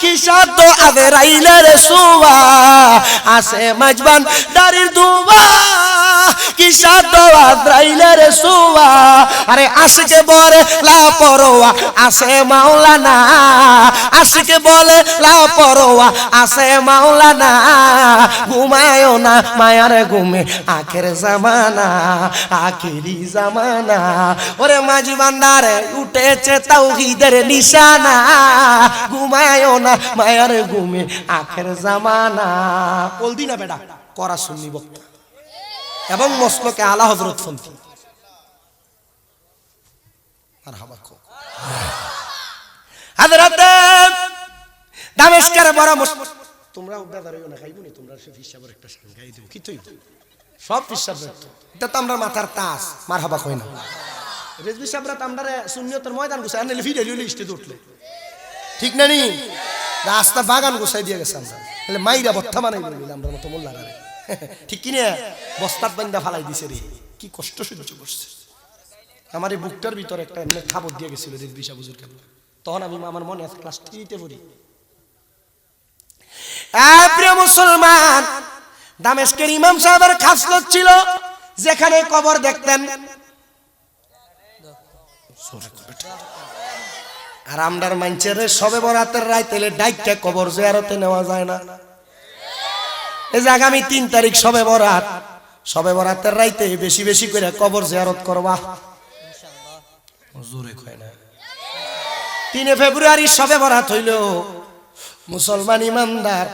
কি সাধ্য আজরাইলের সুয়া, আছে মাঝ ভান্ডারের দুয়া, কি সাধ্য আজরাইলের সুয়া। আরে আশিকে বলে লাপরোয়া আছে মাওলানা, আশিকে বলে লাপরোয়া আছে মাওলানা। ঘুমায় না মায়ার ঘুমে আখের জামানা, আখেরি জামানা। ওরে মাঝ ভান্ডারে উঠেছে তাওহীদের নিশানা, ঘুমায় না মায়ার ঘুমে আখের জামানা। বলদি না বেটা করা সুন্নি বক্তা এবং মসলকে আলা হযরত ফন্তি। হযরত দামেস্কের বড় তোমরা উদ্ধার হইও না, খাইবো না তোমরা, সে ফিসাবের একটা শান গাই দেব কি তুই সব ফিসাবের তো এটা তো আমরা মাথার তাস মারহাবা কই না। রেজবি সাহেবরা তো আমরা সুন্নিয়তের ময়দান গুছাই আনলে ভিডিও লিলে স্টেজ উঠলে ঠিক না নি, রাস্তা বাগান গুছাই দিয়ে গেছে আমরা, তাহলে মাইরা বত্তা বানাই বললি আমরা মতো মোল্লারা রে ঠিক কিনে বস্তাত বান্দা ফালাই দিছে রে, কি কষ্ট সহ্য করছে। আমার এই বুকটার ভিতরে একটা এমনি খাবার দিয়ে গেছিল বিশা বুজুর কেবলা। তখন আমি আমার মনে আছে ক্লাস 3-তে পড়ি। প্রিয় মুসলমান, দামেস্কের ইমাম সাহেবের খাসলত ছিল যেখানে কবর দেখতেন আর আমরার মাইনচের সবে বরাতের রাইতেলে ডাইকা কবর জিয়ারতে নেওয়া যায় না। এই যে আগামী 3 তারিখ সবে বরাত, সবে বরাতের রাইতে বেশি বেশি করে কবর জিয়ারত করবা ইনশাআল্লাহ। জোরে কয় না। 3 ফেব্রুয়ারি সবে বরাত হইল। মুসলমান ইমানদার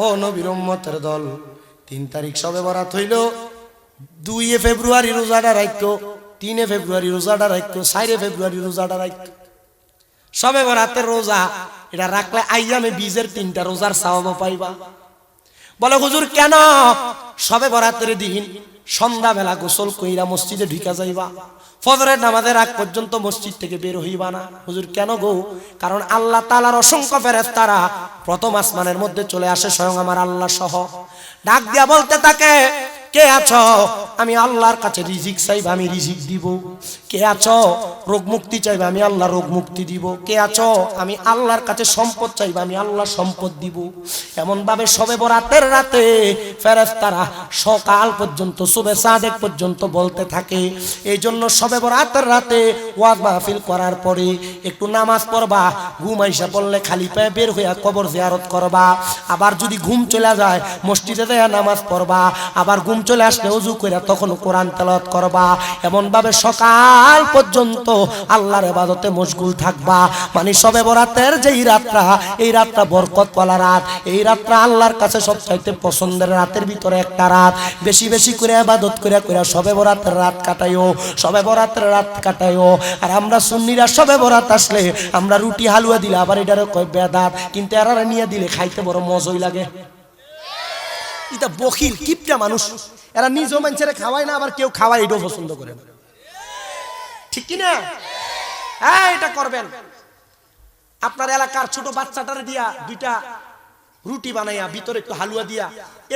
ও নবীর উম্মতের দল, 3 তারিখ সবে বরাত হইল। 2 ফেব্রুয়ারি রোজাটা রাখতো, 3 ফেব্রুয়ারি রোজাটা রাখতো, 4 ফেব্রুয়ারি রোজাটা রাখতো। সবে বরাতের রোজা এটা রাখলে আইয়ামে বীজের 3টা রোজার সওয়াব পাইবা। বলে হুজুর কেন? সবে বরাতের দিন সন্ধ্যাবেলা গোসল কইরা মসজিদে ঢুকা যাইবা, ফজরের নামাজের আগ পর্যন্ত মসজিদ থেকে বের হইবা না। হুজুর কেন গো? কারণ আল্লাহ তাআলার অসংখ্য ফেরেশতারা প্রথম আসমানের মধ্যে চলে আসে স্বয়ং আমার আল্লাহ সহ, ডাক দিয়া বলতে থাকে, কে আছো? আমি আল্লাহর কাছে রিজিক চাইবা, আমি রিজিক দিব। কে আছো? রোগ মুক্তি চাইবা, আমি আল্লাহ রোগ মুক্তি দিব। কে আছো? আমি আল্লাহর কাছে সম্পদ চাইবা, আমি আল্লাহ সম্পদ দিব। এমন ভাবে সবে বরাতের রাতে ফেরেশতারা সকাল পর্যন্ত সুবে সাদেক পর্যন্ত বলতে থাকে। এই জন্য সবে বরাতের রাতে ওয়াজ মাহফিল করার পরে একটু নামাজ পড়বা, ঘুম আইসা পড়লে খালি পায়ে বের হইয়া কবর জিয়ারত করবা। আবার যদি ঘুম চলে যায় মসজিদে যাইয়া নামাজ পড়বা, আবার ঘুম চলে আসলে ওযু কইরা তখন কোরআন তেলাওয়াত করবা। এমন ভাবে সকাল পর্যন্ত আল্লাহর ইবাদতে মশগুল থাকবা। মানে সবে বরাতের যেই রাতটা, এই রাতটা বরকতওয়ালা রাত, এই রাতটা আল্লাহর কাছে সবচাইতে পছন্দের রাতের ভিতরে একটা রাত। বেশি বেশি করে ইবাদত কইরা কইরা সবে বরাতের রাত কাটাইও, সবে বরাতের রাত কাটাইও। আর আমরা সুন্নিরা সবে বরাত আসলে আমরা রুটি হালুয়া দিলে আবার এটারে কয় বেদাত, কিন্তু এরা নিয়ে দিলে খাইতে বড় মজাই লাগে। এটা বখিল কিপটা মানুষ, এরা নিজেও মানুষেরা খাওয়ায় না, আবার কেউ খাওয়ায় এটাও পছন্দ করে না, ঠিক কিনা? হ্যাঁ, এটা করবেন। আপনার এলাকার ছোট বাচ্চাটারে দিয়া 2টা রুটি বানাইয়া ভিতরে একটু হালুয়া দিয়া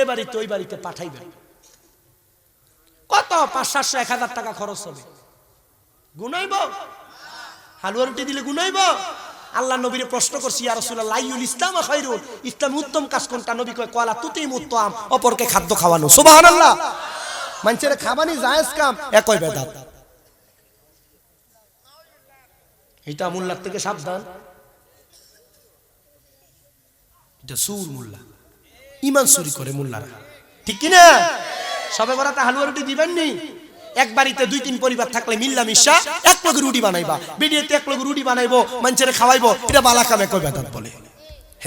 এ বাড়িতে ওই বাড়িতে পাঠাইবেন। কত 500, 700, 1000 টাকা খরচ হবে। গুনাইব? হালুয়া রুটি দিলে গুনাইব? আল্লাহ নবীরে প্রশ্ন করছি, ইয়া রাসূলুল্লাহ আইয়ুল ইসলাম খায়রুন, ইসলাম উত্তম কাজ কোনটা? নবী কয় কলা তুতিম উত্তম, অপরকে খাদ্য খাওয়ানো। সুবহানাল্লাহ। মানুষের খাবানি জায়েজ কাম, একই বেদাত। এটা মোল্লার থেকে সাবধান, এটা সুর মোল্লা, ইমান চুরি করে মোল্লারা, ঠিক কিনা? সবে বরাতে হালুয়া রুটি দিবেন নি? এক বাড়িতে 2-3 পরিবার থাকলে মিল্লা মিশা এক লগে রুটি বানাইবা, বিডিতে এক লগে রুটি বানাইবো, মানুষের খাওয়াইবো, এটা বালা কামে কয় বেদাত বলে।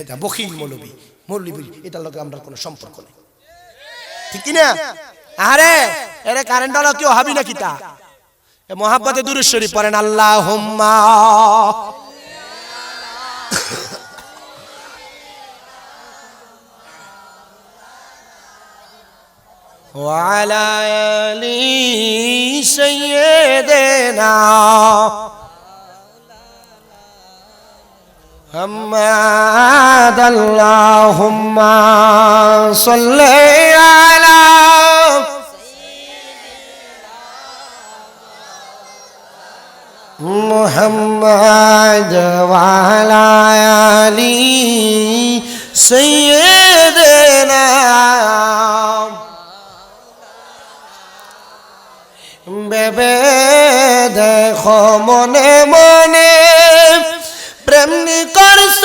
এটা বখিল মৌলবী, মৌলবী, এটার লগে আমরা কোনো সম্পর্ক নেই, ঠিক কিনা? আরে এরে কারেন্ট আলো কেউ হাবি না কিতা? এ মোহাব্বতে দুরূদ শরীফ পড়েন, আল্লাহুম্মা وعلى آل سيدنا محمد اللهم صل على محمد وعلى آل سيدنا বেবে দেখো মনে মনে প্রেম করছ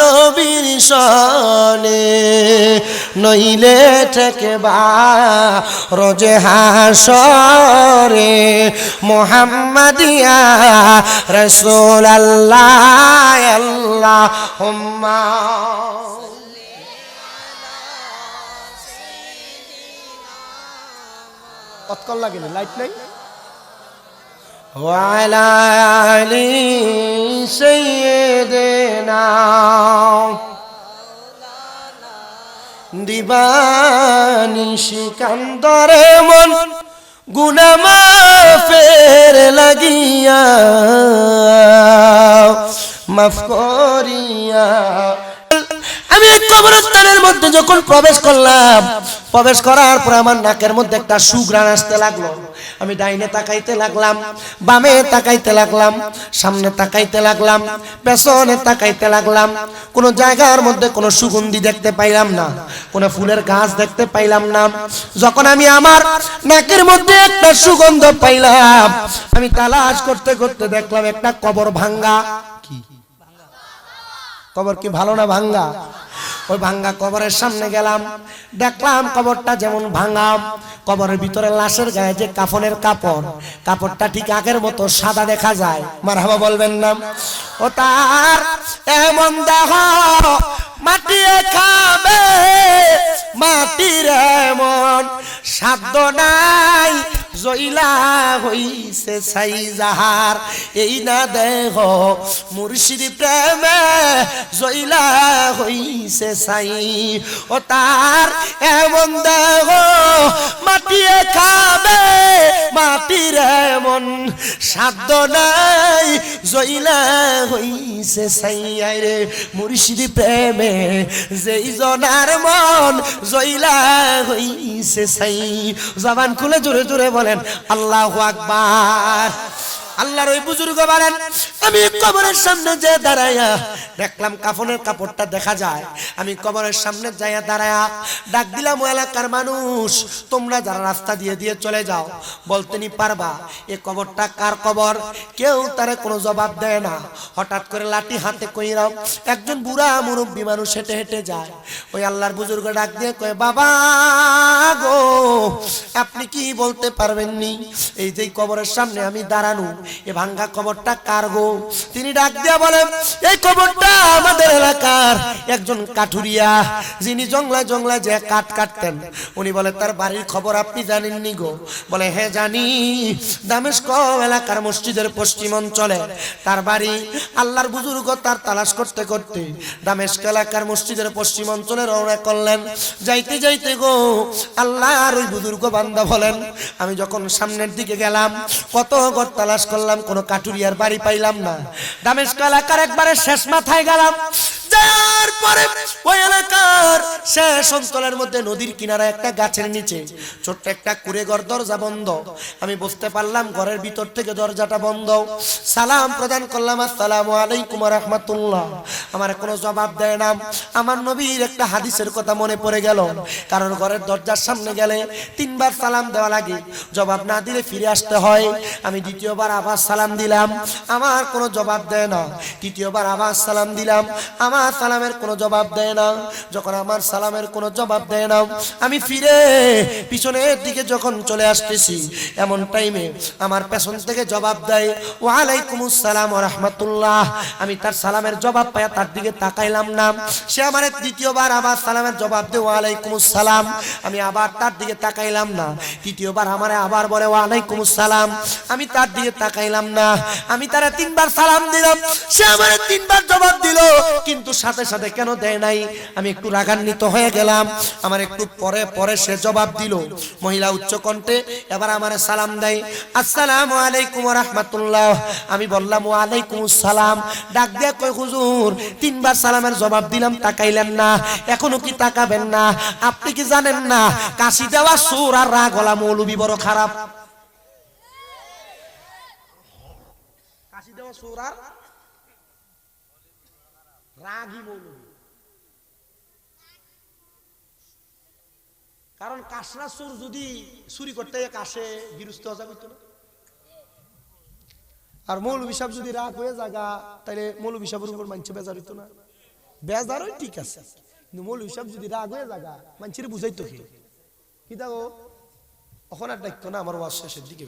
নবীর সনে, নইলে ঠেকবা রোজে হাসরে মুহাম্মাদিয়া রাসূলুল্লাহ আল্লাহুম্মা কতক্ষণ লাগে না? লাইট নাই? ওয়ালা আলি সাইয়্যিদিনা দিবানিশি কান্দরে মন গুনাহ মাফের লাগিয়া মাফ করিয়া আমি কবরস্থানের মধ্যে যখন প্রবেশ করলাম, প্রবেশ করার পর আমার নাকের মধ্যে একটা সুঘ্রাণ আসতে লাগলো। আমি ডাইনে তাকাইতে লাগলাম, বামে তাকাইতে লাগলাম, সামনে তাকাইতে লাগলাম, পেছনে তাকাইতে লাগলাম। কোনো জায়গার মধ্যে কোনো সুগন্ধি দেখতে পাইলাম না, কোনো ফুলের গাছ দেখতে পাইলাম না। যখন আমি আমার নাকের মধ্যে একটা সুগন্ধ পাইলাম, আমি তালাশ করতে করতে দেখলাম একটা কবর ভাঙ্গা। কি কবর কি ভালো না ভাঙ্গা? ওই ভাঙ্গা কবরের সামনে গেলাম, দেখলাম কবরটা যেমন ভাঙা, কবরের ভিতরে লাশের গায়ে যে কাফনের কাপড়, কাপড়টা ঠিক আগের মতো সাদা দেখা যায়। মারহাবা বলবেন না? ও তার এমন দেহ মাটিয়ে খাবে, মাটির এমন সাধ্য নাই, জইলা হইছে ছাই যাহার, এই না দেহ মুর্শিদ প্রেমে জইলা হইছে ছাই। ও তার এমন দেহ মাটিয়ে খাবে, মাটির এমন সাধ্য নাই, জইলা হইছে ছাই। রে মুর্শিদ প্রেমে যেই জনার মন জইলা হইছে ছাই। জবান খুলে জোরে জোরে বলেন আল্লাহু আকবার। আল্লাহর ওই বুজুর্গ বলেন, আমি কবরের সামনে যে দাঁড়ায়া দেখলাম কাফনের কাপড়টা দেখা যায়। আমি কবরের সামনে যাইয়া দাঁড়ায়া ডাক দিলাম, ও এলাকার মানুষ, তোমরা যারা রাস্তা দিয়ে দিয়ে চলে যাও, বলতে নি পারবা এ কবরটা কার কবর? কেউ তারে কোনো জবাব দেয় না। হঠাৎ করে লাঠি হাতে কইরাম একজন বুড়া মুরব্বী মানুষ হেঁটে হেঁটে যায়। ওই আল্লাহর বুজুর্গ ডাক দিয়ে কয়, বাবা গো, আপনি কি বলতে পারবেননি এই যে কবরের সামনে আমি দাঁড়ানো, এ ভাঙ্গা কবরটা কার গো? তিনি ডাক দিয়া বলেন, এই কবরটা আমাদের এলাকার একজন কাঠুরিয়া, যিনি জংলা জংলা যে কাঠ কাটতেন। উনি বলে, তার বাড়ির খবর আপনি জানেননি গো? বলে, হ্যাঁ জানি, দামেস্ক এলাকার মসজিদের পশ্চিম অঞ্চলে তার বাড়ি। আল্লাহর বুজুর্গ তার তালাশ করতে করতে দামেস্ক এলাকার মসজিদের পশ্চিম অঞ্চলে রওনা করলেন। যাইতে যাইতে গো আল্লাহর ওই বুজুর্গ বান্দা বলেন, আমি যখন সামনের দিকে গেলাম, কত ঘর তালাশ করলাম, কোনো কাঠুরিয়ার বাড়ি পাইলাম না। দামেস্ক এলাকার একবারে শেষ মাথায় গেলাম, যার পরে ওই এলাকার শেষ অঞ্চলের মধ্যে নদীর কিনারা একটা গাছের নিচে ছোট্ট একটা কুড়ে ঘর, দরজা বন্ধ। আমি বুঝতে পারলাম ঘরের ভিতর থেকে দরজাটা বন্ধ। সালাম প্রদান করলাম, আসসালামু আলাইকুম ওয়া রাহমাতুল্লাহ। আমার কোনো জবাব দেয় না। আমার নবীর একটা হাদিসের কথা মনে পড়ে গেল, কারণ ঘরের দরজার সামনে গেলে 3 বার সালাম দেওয়া লাগে, জবাব না দিলে ফিরে আসতে হয়। আমি দ্বিতীয়বার আবার সালাম দিলাম, আমার কোনো জবাব দেয় না। তৃতীয়বার আবার সালাম দিলাম, আমার সালামের কোনো জবাব দেয় না। যখন আমার সালামের কোনো জবাব দেয় না, আমি ফিরে পিছনের দিকে যখন চলে আসতেছি, এমন টাইমে আমার পেছন থেকে জবাব দেয়, ওয়া আলাইকুমুস সালাম ওয়া রাহমাতুল্লাহ। আমি তার সালামের জবাব পায়া তার দিকে তাকাইলাম না। সে আমার দ্বিতীয়বার আবার সালামের জবাব দেয়, ওয়া আলাইকুমুস সালাম। আমি আবার তার দিকে তাকাইলাম না। তৃতীয়বার আমারে আবার বলে, ওয়া আলাইকুমুস সালাম। আমি তার দিকে তাকাইলাম না। আমি তারে 3 বার সালাম দিলাম, সে আমারে 3 বার জবাব দিল, কিন্তু সাথে সাথে কেন দেয় নাই? আমি একটু রাগান্বিত হয়ে গেলাম। আমার একটু পরে পরে সে জবাব দিল, মহিলা উচ্চ কণ্ঠে এবার আমারে সালাম দেয়, আসসালামু আলাইকুম ওয়া রাহমাতুল্লাহ। আমি বললাম, ওয়া আলাইকুমুস সালাম। ডাক দিয়া কয়, হুজুর 3 বার সালামের জবাব দিলাম, তাকাইলেন না, এখনো কি তাকাবেন না? আপনি কি জানেন না কাশি দেওয়া সুর আর রাগ গলা মৌলবি বড় খারাপ? কাশি দেওয়া সুর আর রাগই মৌলবি। কারণ কাশরা সুর যদি চুরি করতে কাশে গিরস্ত যাবে তো না। আর মৌলবি সাহেব যদি রাগ হয়ে জায়গা, তাহলে মৌলবি সাহেবের উপর মানছে বেজার হইতো না। বেজারই ঠিক আছে, কিন্তু মৌলবি সাহেব যদি রাগ হয়ে জায়গা, মানছির বুঝাইতো কি দেখো ওখানে আর দেখতো না। আমার ওয়াজ শেষের দিকে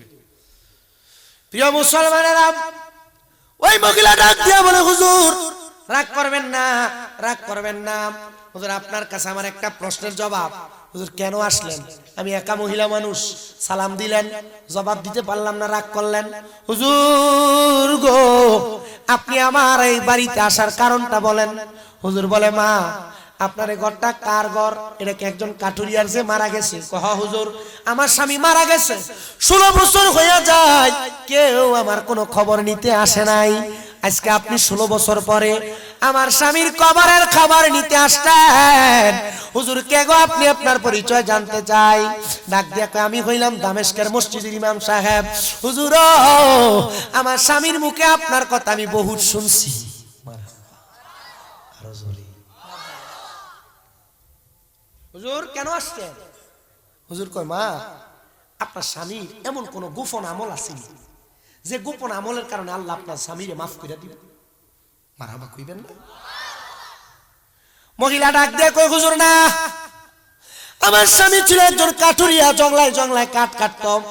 প্রিয় মুসলমানেরা, ওই মহিলা ডাক দিয়া বলে, হুজুর রাগ করবেন না, রাগ করবেন না। হুজুর আপনার কাছে আমার একটা প্রশ্নের জবাব। হুজুর কেন আসলেন? আমি একা মহিলা মানুষ, সালাম দিলেন, জবাব দিতে পারলাম না, রাগ করলেন। হুজুর গো, আপনি আমার এই বাড়িতে আসার কারণটা বলেন। হুজুর বলে, মা আপনার এই ঘরটা কার ঘর? এটা কি একজন কাঠুরিয়ার যে মারা গেছে? কহ হুজুর, আমার স্বামী মারা গেছে, 16 বছর হয়ে যায়, কেউ আমার কোনো খবর নিতে আসে নাই। আজকে আপনি 16 বছর পরে আমার স্বামীর কবরের খবর নিতে আসতেন। হুজুর কে গো আপনি? আপনার পরিচয় জানতে চাই। ডাক দিয়া কয় আমি হইলাম দামেস্কের মসজিদের ইমাম সাহেব। হুজুর আমার স্বামীর মুখে আপনার কথা আমি বহুত শুনছি। হুজুর কেন আসছেন? হুজুর কয় মা আপনার স্বামীর এমন কোন গোপন আমল আছে যে গোপন আমলের কারণে আল্লাহ আপনার স্বামীরে মাফ করে দিবে? মারহাবা কইবেন না? মহিলা ডাক দিয়ে কই হুজুর না, আমার স্বামী ছিল একজন কাঠুরিয়া, জংলায় জংলায় কাঠ কাটতাম।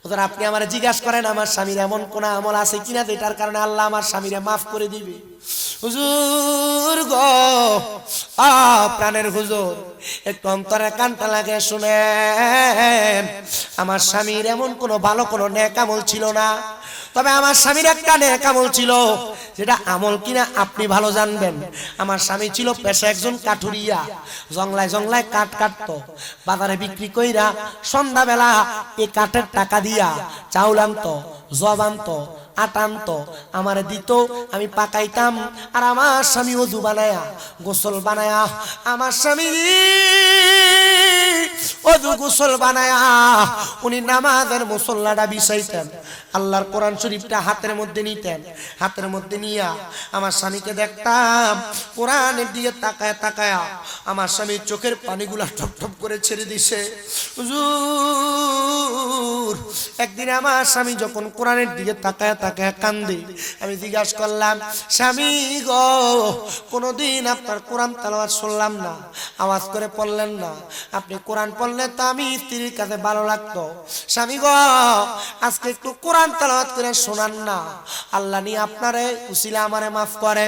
হুজুর আপনি আমারে জিজ্ঞাসা করেন আমার স্বামীর এমন কোন আমল আছে কিনা যেটার কারণে আল্লাহ আমার স্বামীরে মাফ করে দিবে। হুজুর গো প্রাণের হুজুর একটু অন্তরে কানটা লাগে শুনেন। আমার স্বামীর এমন কোনো ভালো কোনো নেক আমল ছিল না, তবে আমার স্বামীর একটা নেক আমল ছিল, যেটা আমল কিনা আপনি ভালো জানবেন। আমার স্বামী ছিল পেশা একজন কাঠুরিয়া, জংলায় জংলায় কাঠ কাটতো, বাজারে বিক্রি কইরা সন্ধ্যাবেলা এই কাঠের টাকা দিয়া চাউল আনতো, জব আনতো, আটা আনতো, আমার দিত, আমি পাকাইতাম। আর আমার স্বামী ওযু বানায়া গোসল বানায়া আমার স্বামী ওযু গোসল বানায়া উনি নামাজের মুসল্লাটা বিছাইতেন, আল্লাহর কোরআন শরীফটা হাতের মধ্যে নিতেন। হাতের মধ্যে নিয়া আমার স্বামীকে দেখতাম কোরআনের দিকে তাকায় তাকায়া আমার স্বামীর চোখের পানিগুলা টপ টপ করে ছেড়ে দিছে। হুজুর একদিন আমার স্বামী যখন কোরআনের দিকে তাকায় তাকায় কান্দে, আমি জিজ্ঞাসা করলাম স্বামী গো কোনদিন আপনার কোরআন তেলাওয়াত শুনলাম না, আওয়াজ করে পড়লেন না, আপনি কোরআন পড়লে তো আমি স্ত্রীর কাছে ভালো লাগতো। স্বামী গো আজকে একটু কোরআন তেলাওয়াত করে শোনান না, আল্লাহ নিয়ে আপনারে উসিলা আমারে মাফ করে।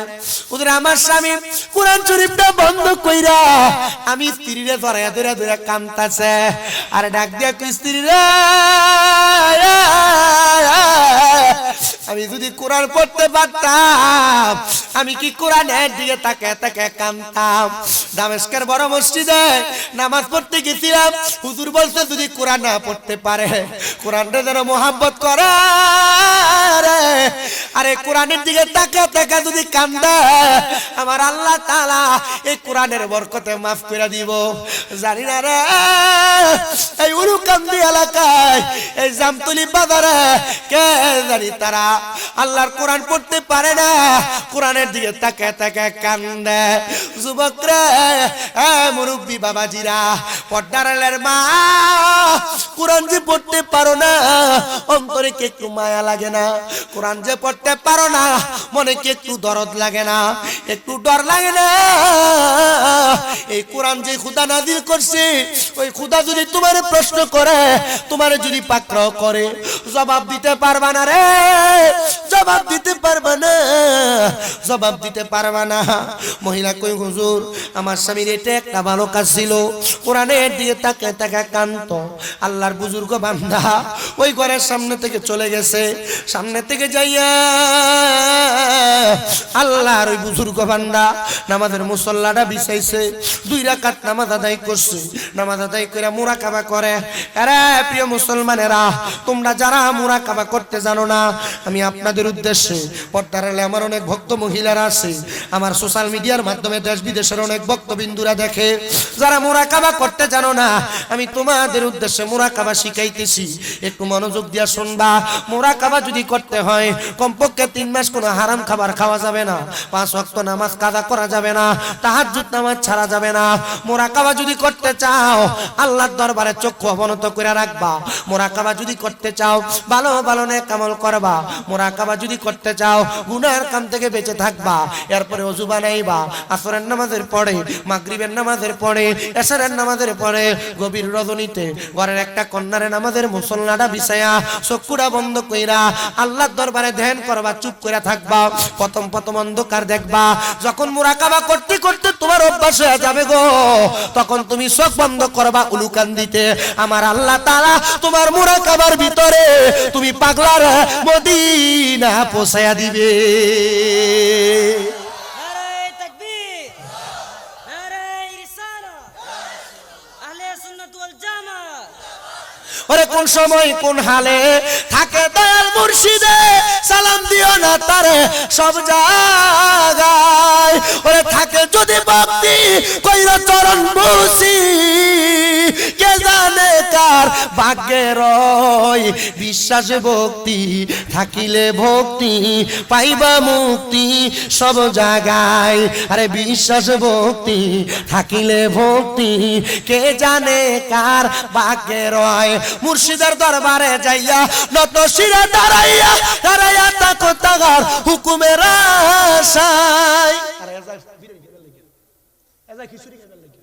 ওদের আমার স্বামী কোরআন শরীফটা বন্ধ কইরা আমি স্ত্রীরে ধরে ধরে ধরে কাঁদতাছে, আর ডাক দিয়া কই স্ত্রীরে আমি যদি কোরআন পড়তে পারতাম আমি কি কোরআনের দিকে তাকায় তাকায় কাঁদতাম। দামেস্কের বড় মসজিদে নামাজ পড়তে গেছিলাম, হুজুর বলছে যদি কোরআন না পড়তে পারে কোরআনটা যেন মোহাব্বত করে, আরে কোরআনের দিকে তাকায় তাকায় যদি কান্দে আমার আল্লাহ তাআলা এই কোরআনের বরকতে মাফ করে দিব। জানি না রে এই উরুকান্দি এলাকায় এই জামতলি বাজারে কে জানি তারা আল্লাহর কোরআন পড়তে পারে না, কোরআনের দিকে তাকায় তাকায় কান্দে। যুবকরা মুরব্বী বাবাজিরা পর্দারের মা কোরআন যে পড়তে পারো না অন্তরে কি একটু মায়া লাগে না? কোরআন যে পড়তে পারো না মনে কি একটু দরদ লাগে না, একটু ডর লাগে না? এই কোরআন যে খোদা নাজিল করছে ওই খোদা যদি তোমারে প্রশ্ন করে, তোমারে যদি পাকড়াও করে জবাব দিতে পারবা না রে, জবাব দিতে পারবা না, জবাব দিতে পারবা না। মহিলা কই হুজুর আমার স্বামীর এটা একটা ভালো কাজ ছিল, কোরআনের দিকে তাকায় তাকায় কাঁদতো। আল্লাহর বুজুর্গ বান্দা ওই ঘরের সামনে থেকে চলে গেছে, সামনে থেকে যাইয়া আল্লাহর ওই বুজুর্গ বান্দা নামাজের মুসল্লাটা বিছাইছে, 2 রাকাত নামাজ আদায় করছে। নামাজ আদায় করে মুরাকাবা করে। আরে প্রিয় মুসলমানেরা তোমরা যারা মুরাকাবা করতে জানো না, আমি আপনাদের উদ্দেশ্যে পর্দার আড়ালে আমার অনেক ভক্ত মহিলারা আছে, আমার সোশ্যাল মিডিয়ার মাধ্যমে দেশ বিদেশের অনেক ভক্তবিন্দুরা দেখে, যারা মুরাকাবা করতে জানো না আমি তোমাদের উদ্দেশ্যে মুরাকাবা শিখাইতেছি, একটু মনোযোগ দিয়া শুনবা। মুরাকাবা যদি করতে হয় কমপক্ষে 3 মাস কোনো হারাম খাবার খাওয়া যাবে না, 5 ওয়াক্ত নামাজ কাজা করা যাবে না, তাহাজ্জুদ নামাজ ছাড়া যাবে না। মুরাকাবা যদি করতে চাও আল্লাহর দরবারে চক্ষু অবনত করে রাখবা। মুরাকাবা যদি করতে চাও ভালো ভালো নেক আমল করবা। মুরাকাবা যদি করতে চাও গুনাহের কাম থেকে বেঁচে থাকবা। এরপরে ওযু বানাইবা, আসরের নামাজের পরে, মাগরিবের নামাজের পরে, এশারের নামাজের পরে, গভীর রজনীতে ঘরের একটা কন্যারে নামাজের মুসল্লাটা বিছায়া চক্ষুটা বন্ধ কইরা আল্লাহর দরবারে ধ্যান করবা, চুপ করে থাকবা। প্রথম প্রথম অন্ধকার দেখবা, যখন মুরাকাবা করতে করতে তোমার অভ্যাস হয়ে যাবে গো, তখন তুমি চোখ বন্ধ করবা উলুকান দিতে, আমার আল্লাহ তাআলা তোমার মুরাকাবার ভিতরে তুমি পাগলার মদিনা পৌঁছায়া দিবে। ওরে কোন সময় কোন হালে থাকে দয়াল মুর্শিদে সালাম দিও না তারে সব জায়গায় ওরে থাকে যদি ভক্তি কইরা চরণ বুঝি কে জানে কার ভাগ্যে রয় বিশ্বাস ভক্তি থাকিলে ভক্তি পাইবা মুক্তি সব জায়গায় আরে বিশ্বাস ভক্তি থাকিলে ভক্তি কে জানে কার ভাগ্যে রয় মুর্শিদের দরবারে যাইয়া নত শিরে দাঁড়াইয়া দাঁড়াইয়া তাকো তাগার হুকুমের আশায় আরে এজা খিচুড়ি খাইবার লাগে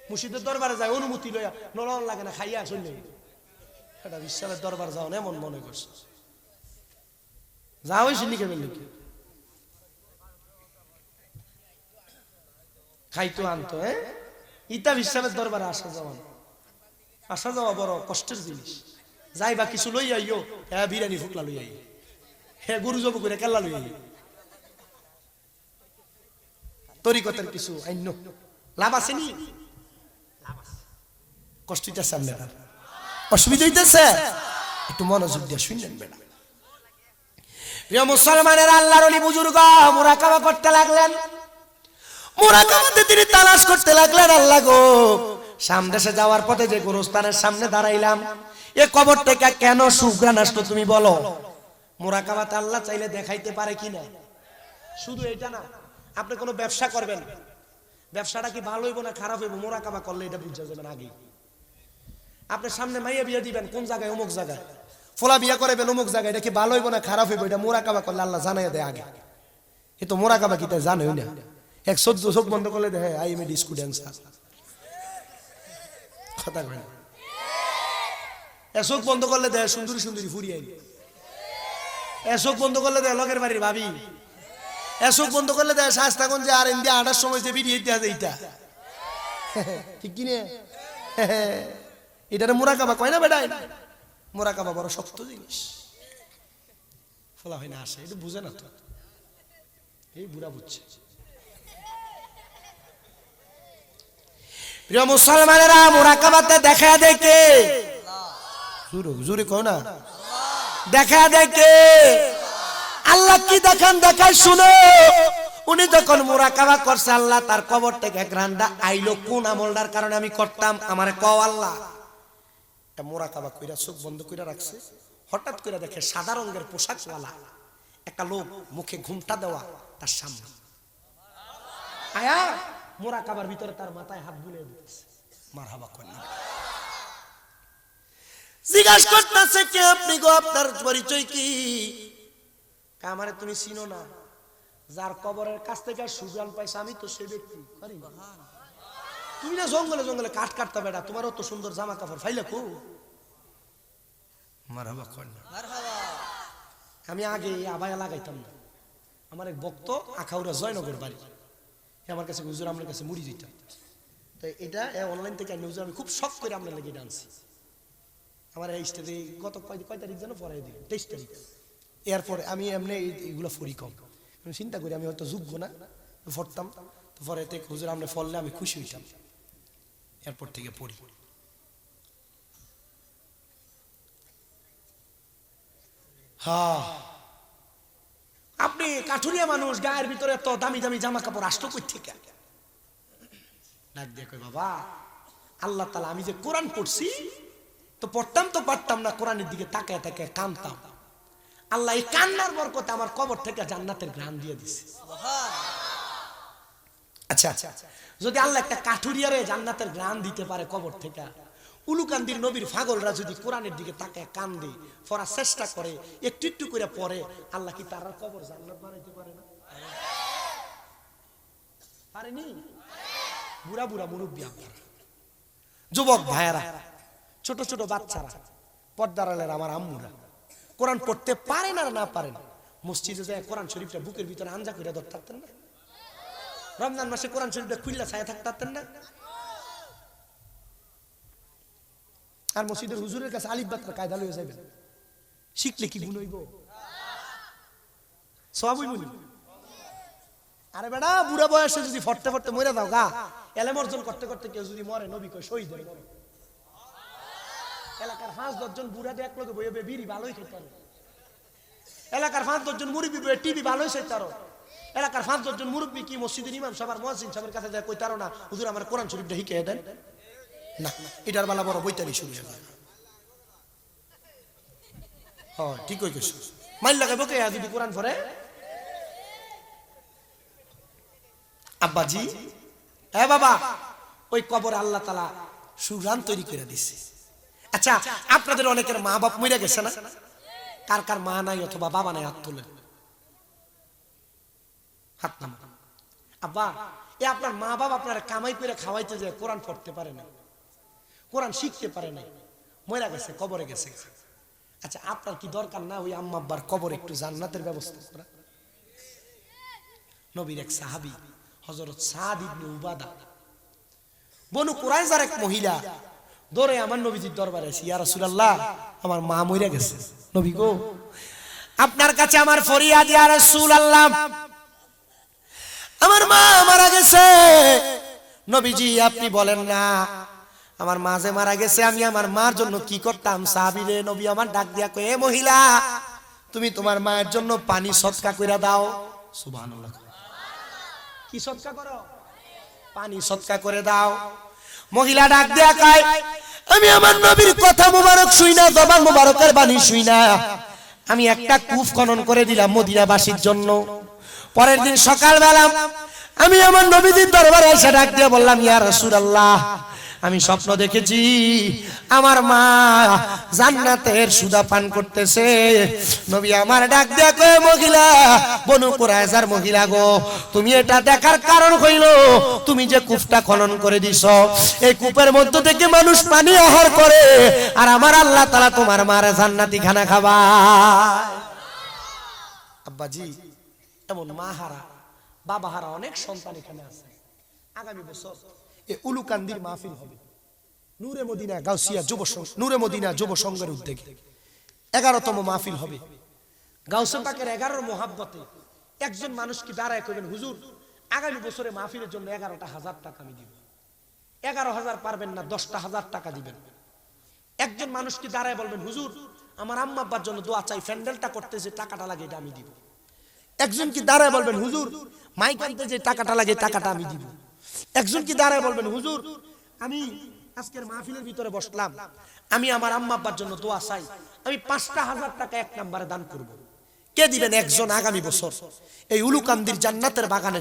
মুর্শিদের দরবারে যায় অনুমতি লইয়া নরম লাগে না খাইয়া আসলে এটা বিশ্বাসের দরবার যাও না এমন মনে করছে যাও শুনি খাইবার লাগে খাইতো আনতো ইটা বিশ্বাসের দরবারে আসা যাওয়া বড় কষ্টের জিনিস যাই বা কিছু লই আইও হ্যাঁ বিরিয়ানি ফুকলা লই আই হ্যাঁ গরু জব করে কেল্লা লই আই তরিকতের কিছু আইন লাভ আছে নি কষ্ট হইতেছে আপনার অসুবিধা হইতেছে একটু মনোযোগ দিয়ে শুনলেন বেটা প্রিয় মুসলমানের আল্লাহর ওলি বুজুর্গ মুরাকাবা করতে লাগলেন মুরাকাবাতে তিনি তালাশ করতে লাগলেন আল্লাহ গো সামদেশে যাওয়ার পথে যে গোরস্থানের সামনে দাঁড়াইলাম এ কবর থেকে কেন সুঘ্রাণ আসলো তুমি বলো মুরাকাবাতে আল্লাহ চাইলে দেখাইতে পারে কিনা শুধু এটা না আপনি কোনো ব্যবসা করবেন ব্যবসাটা কি ভালো হইব না খারাপ হইব মুরাকাবা করলে এটা বুঝা যাবেন আগে আপনি সামনে মাইয়া বিয়ে দিবেন কোন জায়গায় অমুক জায়গায় ফোলা বিয়া করাবেন অমুক জায়গায় এটা কি ভালো হইব না খারাপ হইব এটা মুরাকাবা করলে আল্লাহ জানাই দেয় আগে এ তো মুরাকাবা কি তা জানেই না এক সহ্য চোখ বন্ধ করলে দেখে I M A disco dancer কথা কয় চোখ বন্ধ করলে দেখে সুন্দরী সুন্দরী ফুরি আই চোখ বন্ধ করলে দেখে লগের বাড়ির ভাবি চোখ বন্ধ করলে দেখে শাস্তাগঞ্জ যে আর ইন্ডিয়া ৮টার সময় যে বিড়ি ইতিহাস এইটা ঠিক কিনে এটা মুরাকাবা কয় না বেটা মুরাকাবা বড় শক্ত জিনিস ফলা হয় না আসে এটা বুঝে না তো এই বুড়া বুঝছে প্রিয় মুসলমানেরা মুরাকাবাতে দেখা দেখে জোরে কও না দেখা দেখে আল্লাহ কি দেখান দেখায় শুনো উনি যখন মুরাকাবা করছে আল্লাহ তার কবর থেকে গ্রান্ডা আইলো কোন আমলটার কারণে আমি করতাম আমারে কও আল্লাহ মুরাকাবা কইরা চোখ বন্ধ কইরা রাখছে হঠাৎ করে দেখে সাদা রঙের পোশাকওয়ালা একটা লোক মুখে ঘুমটা দেওয়া তার সামনে আয়া মুরাকাবার ভিতরে তার মাথায় হাত বুলিয়ে দিতেছে মারহাবা কন্যা জিজ্ঞাসা করতেছে কে আপনি গো আপনার পরিচয় কি আমারে তুমি চিনো না যার কবরের কাছ থেকে সুগান পাইছে আমি তো সেই ব্যক্তি তুমি না জঙ্গলে জঙ্গলে কাঠ কাটতা বেটা তোমারও তো সুন্দর জামা কাপড় ফাইলে কো মারহাবা কন্যা আমি আগে আবায়া লাগাইতাম না আমার এক ভক্ত আখাউড়া জয়নগর বাড়ি আমার কাছে হুজুর আমার কাছে মুড়ি দিতাম তো এটা অনলাইন থেকে হুজুর আমি খুব শখ করে আপনার লেগে ডান্সি আমার এই স্টেজে গত কয় তারিখ যেন পড়াই দিই 23 তারিখ এরপরে আমি এমনি এইগুলো ফরি কম চিন্তা করি আমি হয়তো যোগ্য না পড়তাম তো পরে হুজুর আমরা ফললে আমি খুশি হইতাম এরপর থেকে পড়ি হ্যাঁ আপনি কাঠুরিয়া মানুষ গায়ের ভিতরে এত দামি দামি জামা কাপড় আসতো কই থেকে ডাক দিয়ে কই বাবা আল্লাহ তাআলা আমি যে কোরআন পড়ছি তো পড়তাম তো পারতাম না কোরআনের দিকে তাকায় তাকায় কাঁদতাম আল্লাহ এই কান্নার বরকতে আমার কবর থেকে জান্নাতের ঘ্রাণ দিয়ে দিছে আচ্ছা আচ্ছা যদি আল্লাহ একটা কাঠুরিয়ারে জান্নাতের ঘ্রাণ দিতে পারে কবর থেকে উলুকান্দির নবীর পাগলরা যদি কোরআনের দিকে তাকায় কান্দে পড়ার চেষ্টা করে একটু একটু করে পড়ে আল্লাহ কি তার কবর জান্নাত বানাইতে পারে না পারেনি বুড়া বুড়া মুরব্বী আপনারা যুবক ভাইয়েরা ছোট ছোট বাচ্চারা পর্দার আলের আমার আম্মুরা কোরআন পড়তে পারে না না পারে না মসজিদে যায় কোরআন শরীফটা বুকের ভিতরে আঞ্জা করে ধরতে পারতেন না রমজান মাসে কোরআন শরীফটা খুললা ছায়া থাকতে পারতেন না আর মসজিদের হুজুরের কাছে আলিফ বাতরা কায়দা লয়ে যাবেন শিখলে কি গুণ হইব সব হইব নি আরে বেটা বুড়া বয়সে যদি ফটতে ফটতে মরে যাও গা এলেম অর্জন করতে করতে কেউ যদি মরে নবী কয় শহীদ হয় এলাকার 5-10 জন বুড়া এক লগে বইবে বিড়ি ভালোই খেতে এলাকার 5-10 জন মুরব্বি টিভি ভালোই চাইতারো এলাকার 5-10 জন মুরব্বি কি মসজিদের ইমাম সাহেব মুয়াজ্জিন সাহেবের কাছে যায় কইতারো না হুজুর আমার কোরআন শরীফটা শিখিয়ে দেন না এটার বেলা বড় বইতারি শুরু হয়ে যায় হ্যাঁ ঠিক কই কইছ মাইল লাগাইবো কে যদি কোরআন পড়ে আব্বাজি এ বাবা ওই কবর আল্লাহ তাআলা সুরান তৈরি করে দিছে আচ্ছা আপনাদের অনেকের মা বাপ মরে গেছে না কার কার মা নাই অথবা বাবা নাই হাত তোলেন হাত নাম আব্বা এ আপনার মা বাবা আপনার কামাই করে খাওয়াইতে যায় কোরআন পড়তে পারে না কোরআন শিখতে পারে না মরে গেছে কবরে গেছে আচ্ছা আপনার কি দরকার না ওই আম্মা আব্বার কবরে একটু জান্নাতের ব্যবস্থা করা নবীর এক সাহাবী হযরত সাদ ইবনে উবাদা বনু কুরাইজার এক মহিলা দৌড়ে আমার নবীজির দরবারে এসে ইয়া রাসূলুল্লাহ আমার মা মরে গেছে নবী গো আপনার কাছে আমার ফরিয়াদ ইয়া রাসূলুল্লাহ আমার মা মারা গেছে নবীজি আপনি বলেন না আমার মা যে মারা গেছে আমি আমার মার জন্য কি করতাম সাহাবী রে নবী আমার ডাক দিয়া কয় এ মহিলা তুমি তোমার মায়ের জন্য পানি সদকা কইরা দাও সুবহানাল্লাহ কি সদকা করো পানি সদকা করে দাও মহিলা ডাক দিয়া কয় আমি আমার নবীর কথা মোবারক শুই না জবান মোবারকের বাণী শুই না আমি একটা কূপ খনন করে দিলাম মদিনাবাসীর জন্য পরের দিন সকালবেলা আমি আমার নবীজির দরবারে এসে ডাক দিয়ে বললাম ইয়া রাসূলুল্লাহ আমি স্বপ্ন দেখেছি আমার মা জান্নাতের সুধা পান করতেছে নবী আমার ডাক দিয়ে কয় মহিলা বনু কুরাইজার মহিলা গো তুমি এটা দেখার কারণ হইল তুমি যে কূপটা খনন করে দিছো এই কূপের মধ্য থেকে মানুষ পানি আহার করে আর আমার আল্লাহ তাআলা তোমার মার জান্নাতি খানা খাওয়ায় আব্বাজি এমন মা হারা বাবা হারা অনেক সন্তান এখানে আছে আগামী বছর এই উলুকান্দির মাহফিল হবে নূরে মদিনা গাউসিয়া যুব সংঘ নূরে মদিনা যুব সংঘের উদ্যোগে 11তম মাহফিল হবে গাউসে পাকের 11 মোহাব্বতে একজন মানুষ কি দাঁড়ায় কইবেন হুজুর আগামী বছরে মাহফিলের জন্য 11,000 টাকা আমি দিব 11,000 পারবেন না 10,000 টাকা দিবেন একজন মানুষ কি দাঁড়ায় বলবেন হুজুর আমার আম্মা আব্বার জন্য দোয়া চাই প্যান্ডেলটা করতে যে টাকাটা লাগে এটা আমি দিব একজন কি দাঁড়ায় বলবেন হুজুর মাইক আনতে যে টাকাটা লাগে টাকাটা আমি দিব একজন কি দাঁড়ায় বলবেন হুজুর আমি আজকের মাহফিলের ভিতরে বসলাম আমি আমার আম্মা আব্বার জন্য দোয়া চাই আমি 5,000 টাকা এক নম্বরে দান করব কে দিবেন একজন আগামী বছর এই উলুকান্দির জান্নাতের বাগানে